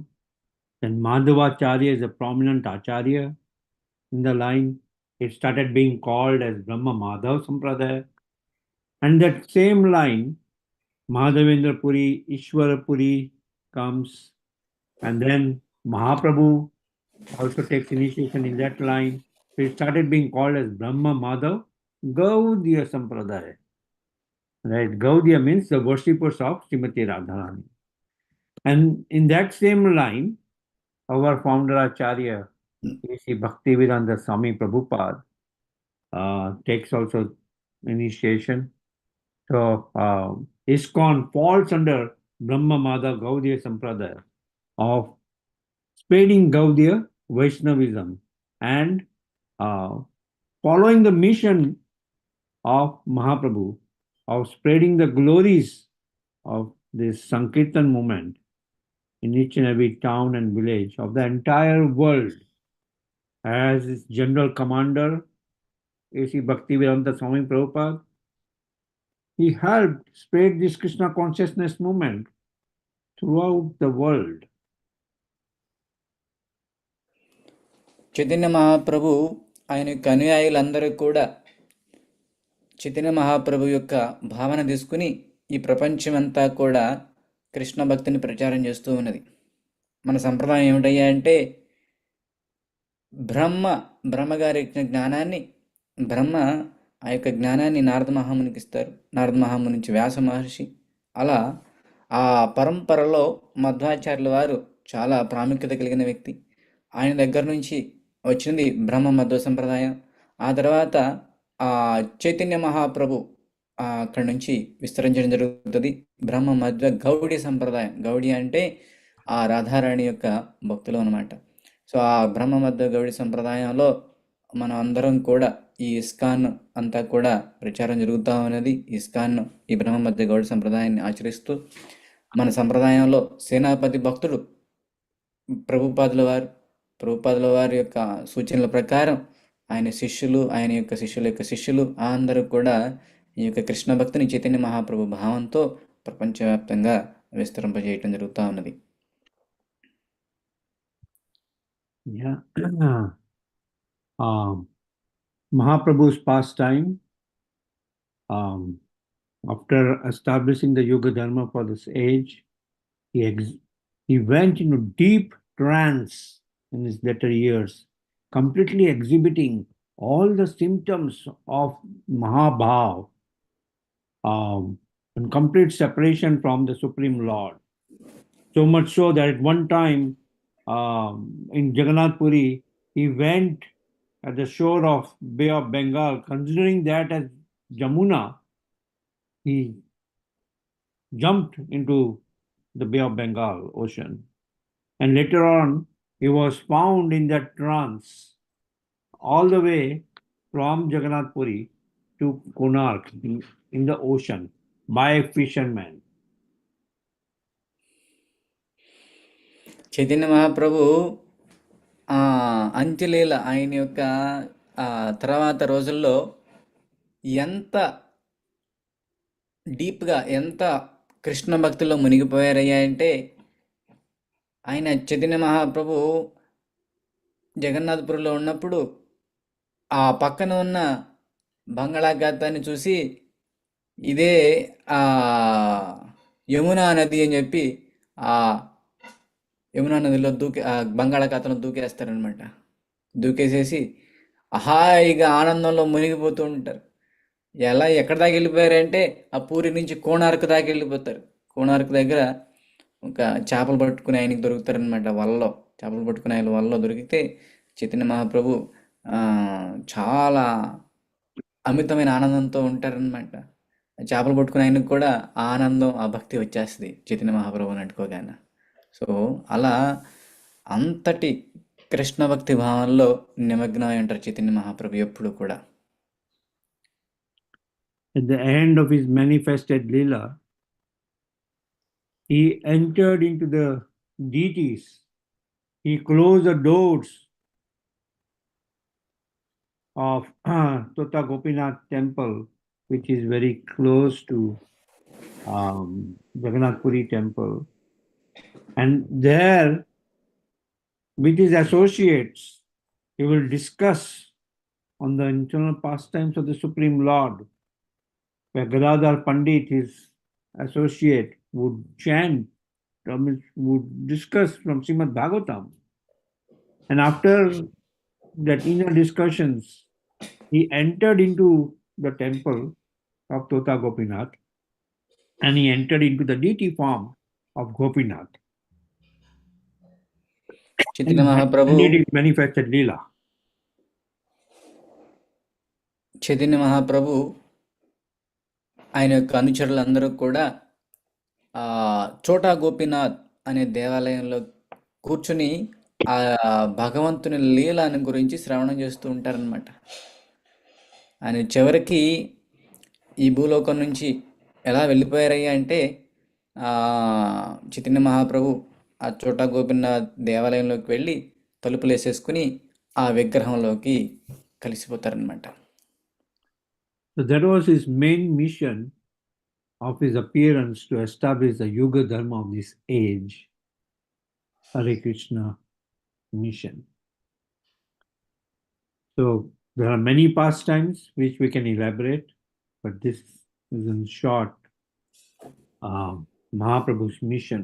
Speaker 1: Then Madhavacharya is a prominent acharya in the line. It started being called as Brahma Madhav Sampradaya. And that same line, Madhavendra Puri, Ishwara Puri comes, and then Mahaprabhu also takes initiation in that line. So it started being called as Brahma Madhav Gaudiya Sampradaya. Right? Gaudiya means the worshippers of Srimati Radharani. And in that same line, our founder Acharya, Sri Bhaktivedanta Swami Prabhupada, takes also initiation. So ISKCON falls under Brahma Madhav Gaudiya Sampradaya of spreading Gaudiya Vaishnavism and following the mission of Mahaprabhu of spreading the glories of this Sankirtan movement in each and every town and village of the entire world. As its general commander, A.C. Bhaktivedanta Swami Prabhupada, he helped spread this Krishna consciousness movement throughout the world.
Speaker 2: Chaitanya Mahaprabhu ఆయన యొక్క అనుయాయులందరూ కూడా చైతన్య మహాప్రభు యొక్క భావన తీసుకుని ఈ ప్రపంచమంతా కూడా కృష్ణ భక్తిని ప్రచారం చేస్తూ ఉన్నది. మన సంప్రదాయం ఏమిటయ్యా అంటే బ్రహ్మగారి యొక్క జ్ఞానాన్ని ఆ యొక్క జ్ఞానాన్ని నారద మహామునికి ఇస్తారు. నారద మహాముని నుంచి వ్యాస మహర్షి, అలా ఆ పరంపరలో మధ్వాచార్యుల వారు చాలా ప్రాముఖ్యత కలిగిన వ్యక్తి. ఆయన దగ్గర నుంచి వచ్చింది బ్రహ్మ మధ్వ సంప్రదాయం. ఆ తర్వాత ఆ చైతన్య మహాప్రభు అక్కడి నుంచి విస్తరించడం జరుగుతుంది బ్రహ్మ మధ్వ గౌడీ సంప్రదాయం. గౌడీ అంటే ఆ రాధారాణి యొక్క భక్తులు అనమాట. సో ఆ బ్రహ్మ మధ్వ గౌడీ సంప్రదాయంలో మనం అందరం కూడా ఈ ఇస్కాన్ అంతా కూడా ప్రచారం జరుగుతూ ఉన్నది. ఇస్కాన్ ఈ బ్రహ్మ మధ్య గౌడీ సంప్రదాయాన్ని ఆచరిస్తూ మన సంప్రదాయంలో సేనాపతి భక్తుడు ప్రభుపాదుల వారి యొక్క సూచనల ప్రకారం ఆయన శిష్యులు, ఆయన యొక్క శిష్యులు అందరూ కూడా ఈ యొక్క కృష్ణ భక్తిని చైతన్య మహాప్రభు భావంతో ప్రపంచవ్యాప్తంగా విస్తరింపజేయటం జరుగుతూ ఉన్నది.
Speaker 1: Yeah. Mahaprabhu's pastime, after establishing the Yuga Dharma for this age, he went into deep trance in his later years, completely exhibiting all the symptoms of Mahabhav, and complete separation from the Supreme Lord. So much so that at one time in Jagannath Puri, he went at the shore of Bay of Bengal, considering that as Jamuna, he jumped into the Bay of Bengal ocean. And later on, he was found in that trance all the way from Jagannath Puri to Konark in the ocean by fishermen.
Speaker 2: Chaitanya Mahaprabhu అంత్యలీల ఆయన యొక్క తర్వాత రోజుల్లో ఎంత డీప్గా, ఎంత కృష్ణ భక్తిలో మునిగిపోయారయ్యా అంటే, ఆయన చైతన్య మహాప్రభు జగన్నాథపురిలో ఉన్నప్పుడు ఆ పక్కన ఉన్న బంగాళాఖాతాన్ని చూసి ఇదే యమునా నది అని చెప్పి ఆ యమునా నదిలో బంగాళాఖాతంలో దూకేస్తారనమాట. దూకేసేసి హాయిగా ఆనందంలో మునిగిపోతూ ఉంటారు. ఎక్కడ దాకా వెళ్ళిపోయారంటే ఆ పూరి నుంచి కోణార్క్ దాకా వెళ్ళిపోతారు. కోణార్క్ దగ్గర ఒక చేపలు పట్టుకుని ఆయనకి దొరుకుతారనమాట వలలో. చేపలు పట్టుకునే ఆయన వలలో దొరికితే చైతన్య మహాప్రభు చాలా అమితమైన ఆనందంతో ఉంటారనమాట. చేపలు పట్టుకునే ఆయనకు కూడా ఆ ఆనందం, ఆ భక్తి వచ్చేస్తుంది చైతన్య మహాప్రభుని అంటుకోగానే. సో అలా అంతటి కృష్ణ భక్తి భావంలో నిమగ్నమై ఉంటారు చైతన్య మహాప్రభు ఎప్పుడు కూడా.
Speaker 1: At the end of his manifested Leela, he entered into the deities. He closed the doors of Tota Gopinath temple, which is very close to Jagannath Puri temple. And there, with his associates, he will discuss on the internal pastimes of the Supreme Lord, where Gadadhar Pandit, his associate, would chant, would discuss from Srimad Bhagavatam. And after that inner discussions, he entered into the temple of Tota Gopinath, and he entered into the deity form of Gopinath.
Speaker 2: Chaitanya Mahaprabhu
Speaker 1: And it is manifested Leela.
Speaker 2: Chaitanya Mahaprabhu ఆయన యొక్క అనుచరులందరూ కూడా చోటా గోపీనాథ్ అనే దేవాలయంలో కూర్చుని ఆ భగవంతుని లీలని గురించి శ్రవణం చేస్తూ ఉంటారనమాట. ఆయన చివరికి ఈ భూలోకం నుంచి ఎలా వెళ్ళిపోయారయ్యా అంటే చైతన్య మహాప్రభు ఆ చోటా గోపీనాథ్ దేవాలయంలోకి వెళ్ళి తలుపులు వేసేసుకుని ఆ విగ్రహంలోకి కలిసిపోతారనమాట.
Speaker 1: So that was his main mission of his appearance, to establish the Yuga Dharma of this age, Hare Krishna mission. So there are many pastimes which we can elaborate, but this is in short Mahaprabhu's mission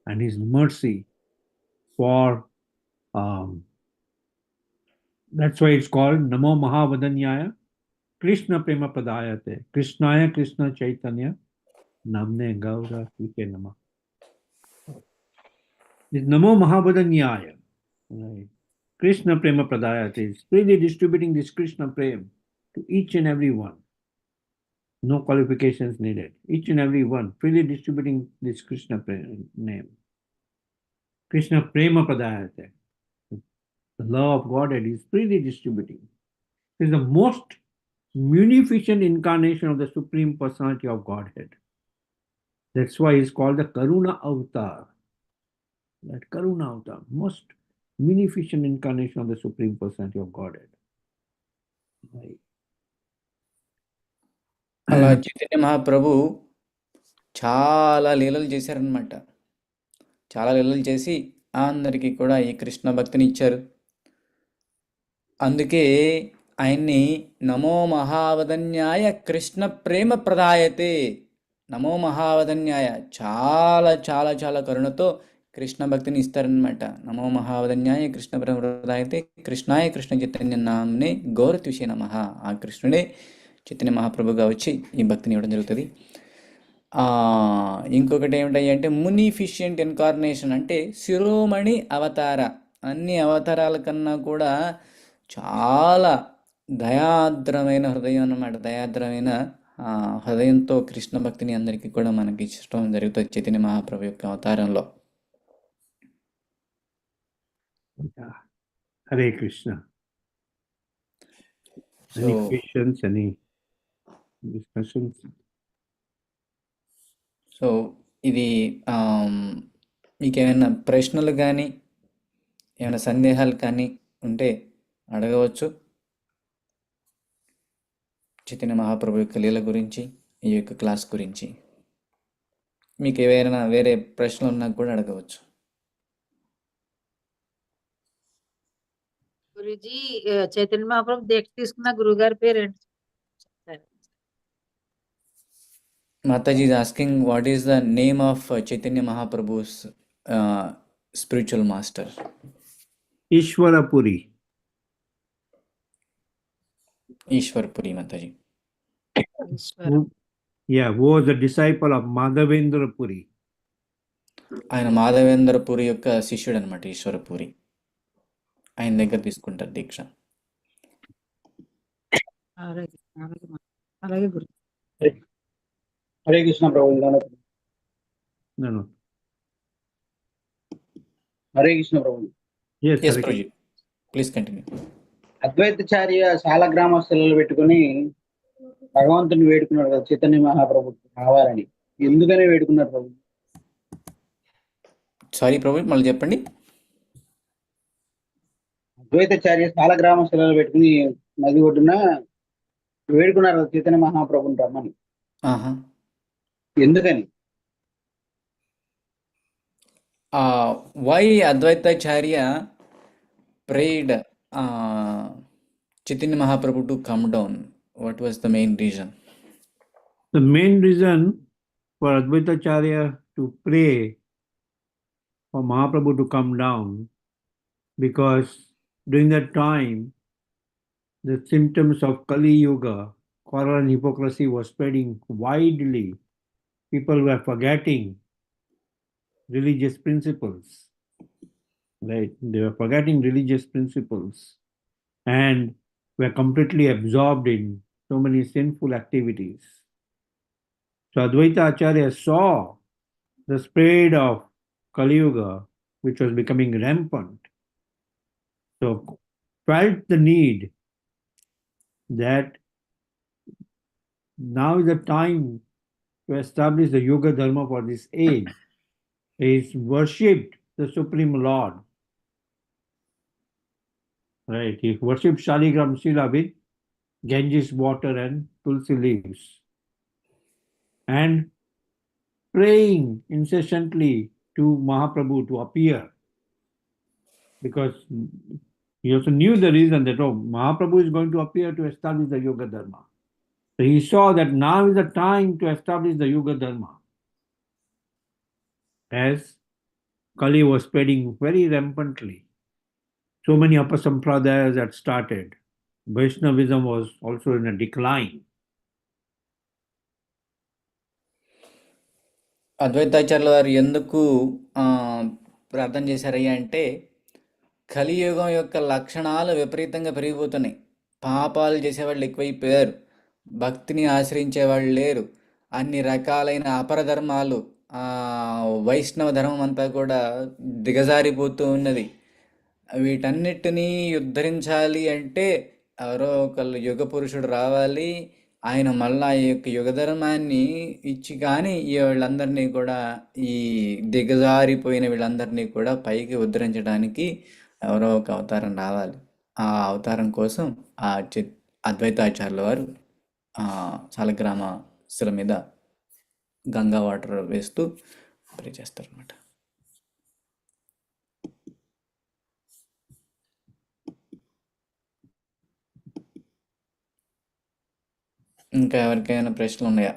Speaker 1: and his mercy for that's why it's called Namo Mahavadanyaya Krishna Prema Pradayate Krishnaya Krishna Chaitanya Namne Gaura Vike Nama. This Namo Mahavadanyaya, right? Krishna Prema Pradayate is freely distributing this Krishna Prem to each and every one. No qualifications needed. Each and every one freely distributing this Krishna name. Krishna Prema Pradayate. The love of Godhead is freely distributing. It is the most munificent incarnation of the Supreme Personality of Godhead. That's why it's called the Karuna Avatar. That Karuna Avatar, most munificent incarnation of the Supreme Personality of Godhead. Right.
Speaker 2: అలా చైతన్య మహాప్రభు చాలా లీలలు చేశారనమాట. చాలా లీలలు చేసి అందరికీ కూడా ఈ కృష్ణ భక్తిని ఇచ్చారు. అందుకే ఆయన్ని నమో మహావదన్యాయ కృష్ణ ప్రేమ ప్రదాయతే, నమో మహావదన్యాయ, చాలా చాలా చాలా కరుణతో కృష్ణ భక్తిని ఇస్తారనమాట. నమో మహావదన్యాయ కృష్ణ ప్రేమ ప్రదాయతే కృష్ణాయ కృష్ణ చైతన్య నామ్నే గౌరత్విషే నమః. ఆ కృష్ణుడే చైతన్య మహాప్రభుగా వచ్చి ఈ భక్తిని ఇవ్వడం జరుగుతుంది. ఇంకొకటి ఏమిటాయి అంటే మునిఫిషియంట్ ఇన్కార్నేషన్, అంటే శిరోమణి అవతార. అన్ని అవతారాల కన్నా కూడా చాలా దయాద్రమైన హృదయం అన్నమాట. దయాద్రమైన హృదయంతో కృష్ణ భక్తిని అందరికీ కూడా మనకి ఇష్టం జరుగుతుంది చైతన్య మహాప్రభు యొక్క అవతారంలో.
Speaker 1: Hare Krishna. Any questions, any discussions?
Speaker 2: So ఇది మీకు ఏమైనా ప్రశ్నలు కానీ ఏమైనా సందేహాలు కానీ ఉంటే అడగవచ్చు. చైతన్య మహాప్రభు యొక్క లీల గురించి, ఈ యొక్క క్లాస్ గురించి మీకు ఏవైనా వేరే ప్రశ్నలు ఉన్నా కూడా అడగవచ్చు.
Speaker 3: గురుజీ, చైతన్య మహాప్రభు దీక్ష తీసుకున్న గురువు గారి పేరు ఏంటి?
Speaker 2: Mataji is asking what is the name of Chaitanya Mahaprabhu's spiritual master?
Speaker 1: Ishwarapuri.
Speaker 2: Ishwarapuri, Mataji.
Speaker 1: Who was a disciple of Madhavendra Puri.
Speaker 2: ఆయన మాధవేంద్ర పురి యొక్క శిష్యుడు అనమాట ఈశ్వరపురి. ఆయన దగ్గర తీసుకుంటారు దీక్ష.
Speaker 3: అలాగే అలాగే అలాగే గురు.
Speaker 4: హరే కృష్ణ ప్రభు.
Speaker 1: No, no.
Speaker 4: Hare Krishna Prabhu.
Speaker 1: Yes,
Speaker 2: yes
Speaker 1: Hare
Speaker 2: Prabhuji, please continue.
Speaker 4: అద్వైతచార్య చాలా గ్రామస్తులను పెట్టుకుని భగవంతుని వేడుకున్నాడు కదా చైతన్య మహాప్రభు కావాలని. ఎందుకని వేడుకున్నారు ప్రభు?
Speaker 2: సారీ ప్రభు, మళ్ళీ చెప్పండి.
Speaker 4: అద్వైతచార్య చాలా గ్రామస్తులను పెట్టుకుని నది ఒడ్డున వేడుకున్నారు కదా చైతన్య మహాప్రభుని రమ్మని.
Speaker 2: ఆహా.
Speaker 4: ఎందుకని?
Speaker 2: Why Advaitacharya prayed Chaitanya Mahaprabhu to come down? What was the main reason?
Speaker 1: The main reason for Advaita Acharya to pray for Mahaprabhu to come down, because during that time, the symptoms of Kali Yuga, quarrel and hypocrisy was spreading widely. People were forgetting religious principles. Right? They were forgetting religious principles and were completely absorbed in so many sinful activities. So Advaita Acharya saw the spread of Kali Yuga, which was becoming rampant. So felt the need that now is the time to establish the Yoga Dharma for this age. He worshipped the Supreme Lord. Right? He worshipped Shaligram Shila with Ganges water and Tulsi leaves. And praying incessantly to Mahaprabhu to appear. Because he also knew the reason that, oh, Mahaprabhu is going to appear to establish the Yoga Dharma. So he saw that now is the time to establish the Yoga Dharma. As Kali was spreading very rampantly. So many Apasampradayas had started. Vaishnavism was also in a decline.
Speaker 2: అద్వైతాచార్యుల వారు ఎందుకు ప్రార్థన చేశారయ్యా అంటే, కలియుగం యొక్క లక్షణాలు విపరీతంగా పెరిగిపోతున్నాయి. పాపాలు చేసేవాళ్ళు ఎక్కువైపోయారు, భక్తిని ఆశ్రయించేవాళ్ళు లేరు, అన్ని రకాలైన అపరధర్మాలు, వైష్ణవ ధర్మం అంతా కూడా దిగజారిపోతూ ఉన్నది. వీటన్నిటినీ ఉద్ధరించాలి అంటే ఎవరో ఒకళ్ళు యుగ పురుషుడు రావాలి. ఆయన మళ్ళా ఈ యొక్క యుగధర్మాన్ని ఇచ్చి కానీ వీళ్ళందరినీ కూడా, ఈ దిగజారిపోయిన వీళ్ళందరినీ కూడా పైకి ఉద్ధరించడానికి ఎవరో ఒక అవతారం రావాలి. ఆ అవతారం కోసం అద్వైతాచార్యుల వారు సాలగ్రామస్తుల మీద గంగా వాటర్ వేస్తూ ప్రే చేస్తారన్నమాట. ఇంకా ఎవరికైనా ప్రశ్నలు ఉన్నాయా?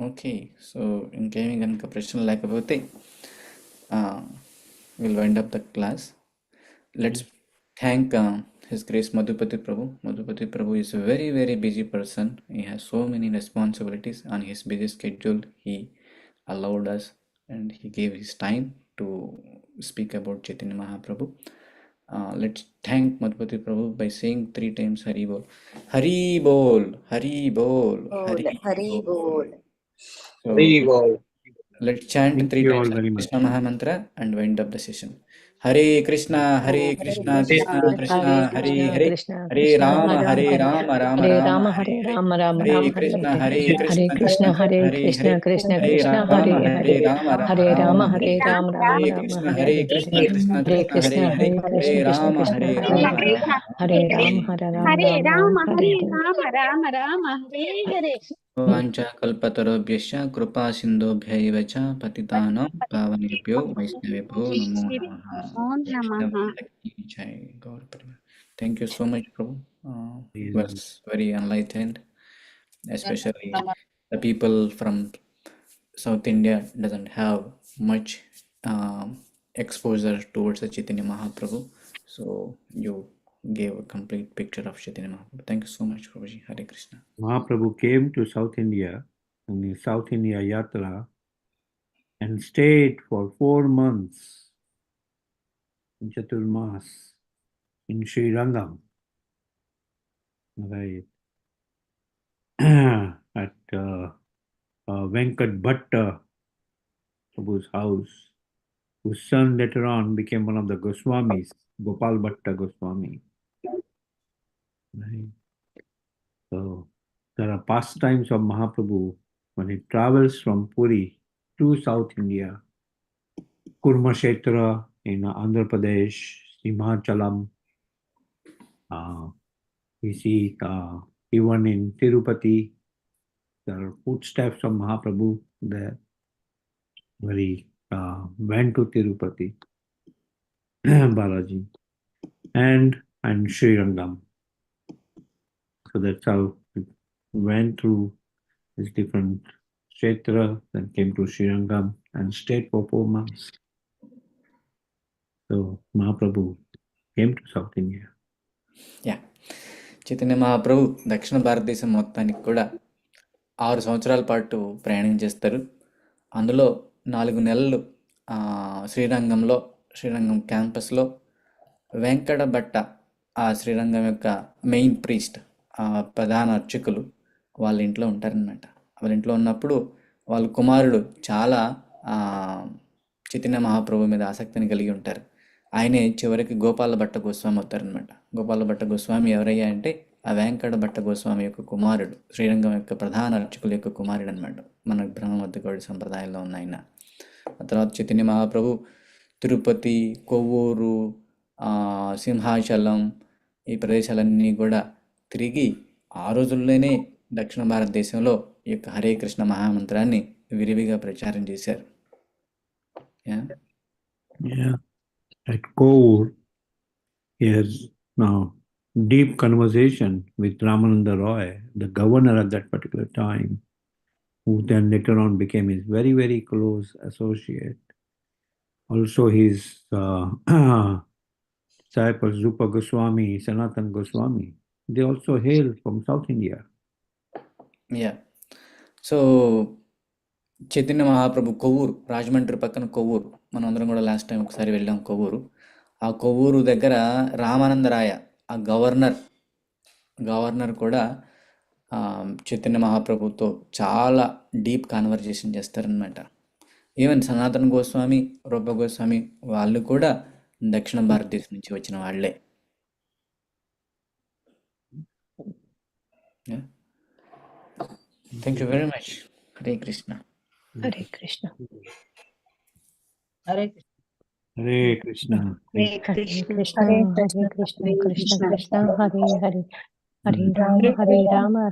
Speaker 2: ఓకే, సో ఇంకేమి కనుక ప్రశ్నలు లేకపోతే will wind up the class. Let's thank His Grace Madhupati Prabhu. Madhupati Prabhu is a very, very busy person. He has so many responsibilities on his busy schedule. He allowed us and he gave his time to speak about Chaitanya Mahaprabhu. Let's thank Madhupati Prabhu by saying 3 times Hari Bol. Hari Bol, Hari Bol,
Speaker 5: Hari Bol.
Speaker 2: So,
Speaker 4: Hari Bol.
Speaker 2: let's chant
Speaker 1: Thank
Speaker 2: 3
Speaker 1: you
Speaker 2: times
Speaker 1: all very much.
Speaker 2: Krishna Mahamantra and wind up the session. Hare Krishna, Hare Krishna, Krishna Krishna, Hare Hare, Hare Rama, Hare Rama, Rama Rama, Hare Hare, Hare Krishna, Hare Krishna, Krishna Hare Hare,
Speaker 5: Krishna
Speaker 2: Hare
Speaker 5: Krishna
Speaker 2: Rama,
Speaker 5: Hare
Speaker 2: Hare Rama,
Speaker 5: Hare Rama
Speaker 2: Rama
Speaker 5: Hare Rama
Speaker 2: Hare
Speaker 5: Rama
Speaker 2: Krishna,
Speaker 5: Rama
Speaker 2: Hare Krishna, Krishna
Speaker 5: Hare
Speaker 2: Krishna, Hare
Speaker 5: Krishna
Speaker 2: Hare,
Speaker 5: Hare
Speaker 2: Hare
Speaker 5: Krishna
Speaker 2: Rama,
Speaker 5: Krishna
Speaker 2: Hare
Speaker 5: Hare
Speaker 2: Rama,
Speaker 5: Hare Rama Hare Rama
Speaker 6: Hare Rama,
Speaker 5: Hare
Speaker 6: Hare Rama, Rama Rama, Hare Hare.
Speaker 2: वाञ्छाकल्पतरुभ्यश्च कृपासिन्धुभ्यैव च पतितानां पावनेभ्यो वैष्णवेभ्यो नमो नमः.
Speaker 6: Om Namaha.
Speaker 2: Jai Gaur Parima. Thank you so much, Prabhu. It was very enlightened, especially the people from South India doesn't have much exposure towards the Chaitanya Mahaprabhu. So you gave a complete picture of Chaitanya Mahaprabhu. Thank you so much, Prabhuji. Hare Krishna.
Speaker 1: Mahaprabhu came to South India in the South India Yatra and stayed for 4 months in Chaturmas in Sri Rangam, right? At Venkat Bhatta Prabhu's house, whose son later on became one of the Goswamis, Gopal Bhatta Goswami. Right? So there are pastimes of Mahaprabhu when he travels from Puri to South India, Kurmashetra in Andhra Pradesh, Himachalam. We see even in Tirupati, there are footsteps of Mahaprabhu there, where he went to Tirupati, Balaji, and Sri Rangam. So that's how it went through these different kshetra, then came to Sri Rangam and stayed for 4 months. So Mahaprabhu came to South India.
Speaker 2: Yeah Chaitanya Mahaprabhu దక్షిణ భారతదేశం మొత్తానికి కూడా 6 సంవత్సరాల పాటు ప్రయాణం చేస్తారు. అందులో 4 నెలలు శ్రీరంగం క్యాంపస్లో వెంకట భట్ట, ఆ శ్రీరంగం యొక్క మెయిన్ ప్రీస్ట్, ప్రధాన అర్చకులు వాళ్ళ ఇంట్లో ఉంటారనమాట. వాళ్ళ ఇంట్లో ఉన్నప్పుడు వాళ్ళ కుమారుడు చాలా చైతన్య మహాప్రభు మీద ఆసక్తిని కలిగి ఉంటారు. ఆయనే చివరికి గోపాల భట్ట గోస్వామి అవుతారనమాట. గోపాల భట్ట గోస్వామి ఎవరయ్యా అంటే ఆ వెంకట భట్ట గోస్వామి యొక్క కుమారుడు, శ్రీరంగం యొక్క ప్రధాన అర్చకుల యొక్క కుమారుడు అనమాట. మన బ్రహ్మమద్దిగౌడి సంప్రదాయంలో ఉన్న ఆయన. ఆ తర్వాత చైతన్య మహాప్రభు తిరుపతి, కొవ్వూరు, సింహాచలం ఈ ప్రదేశాలన్నీ కూడా తిరిగి ఆ రోజుల్లోనే దక్షిణ భారతదేశంలో ఈ యొక్క హరే కృష్ణ మహామంత్రాన్ని విరివిగా ప్రచారం చేశారు.
Speaker 1: At Kour, he has now deep conversation with Ramananda Roy, the governor at that particular time, who then later on became his very, very close associate. Also his disciples, Rupa Goswami, Sanatan Goswami, they also hail from South India.
Speaker 2: Yeah so Chaitanya Mahaprabhu Kovvur, Rajahmundry పక్కన కొవ్వూరు, మనం అందరం కూడా last time ఒకసారి వెళ్ళాం కొవ్వూరు. ఆ కొవ్వూరు దగ్గర రామానందరాయ, ఆ governor కూడా చైతన్య మహాప్రభుతో చాలా డీప్ కాన్వర్జేషన్ చేస్తారనమాట. ఈవెన్ సనాతన గోస్వామి, రూప గోస్వామి వాళ్ళు కూడా దక్షిణ భారతదేశం నుంచి వచ్చిన వాళ్ళే. Thank you very much. Hare Krishna.
Speaker 5: Hare Krishna.
Speaker 3: Hare Krishna.
Speaker 1: Hare Krishna.
Speaker 6: Hare
Speaker 5: Hare
Speaker 6: Krishna.
Speaker 5: Krishna.
Speaker 6: Hare
Speaker 5: Hare
Speaker 6: Krishna.
Speaker 5: Krishna.
Speaker 6: Hare
Speaker 5: Krishna
Speaker 6: Krishna.
Speaker 5: Krishna. Hare Hare. Hare
Speaker 1: Hare
Speaker 5: Rama. Hare Rama.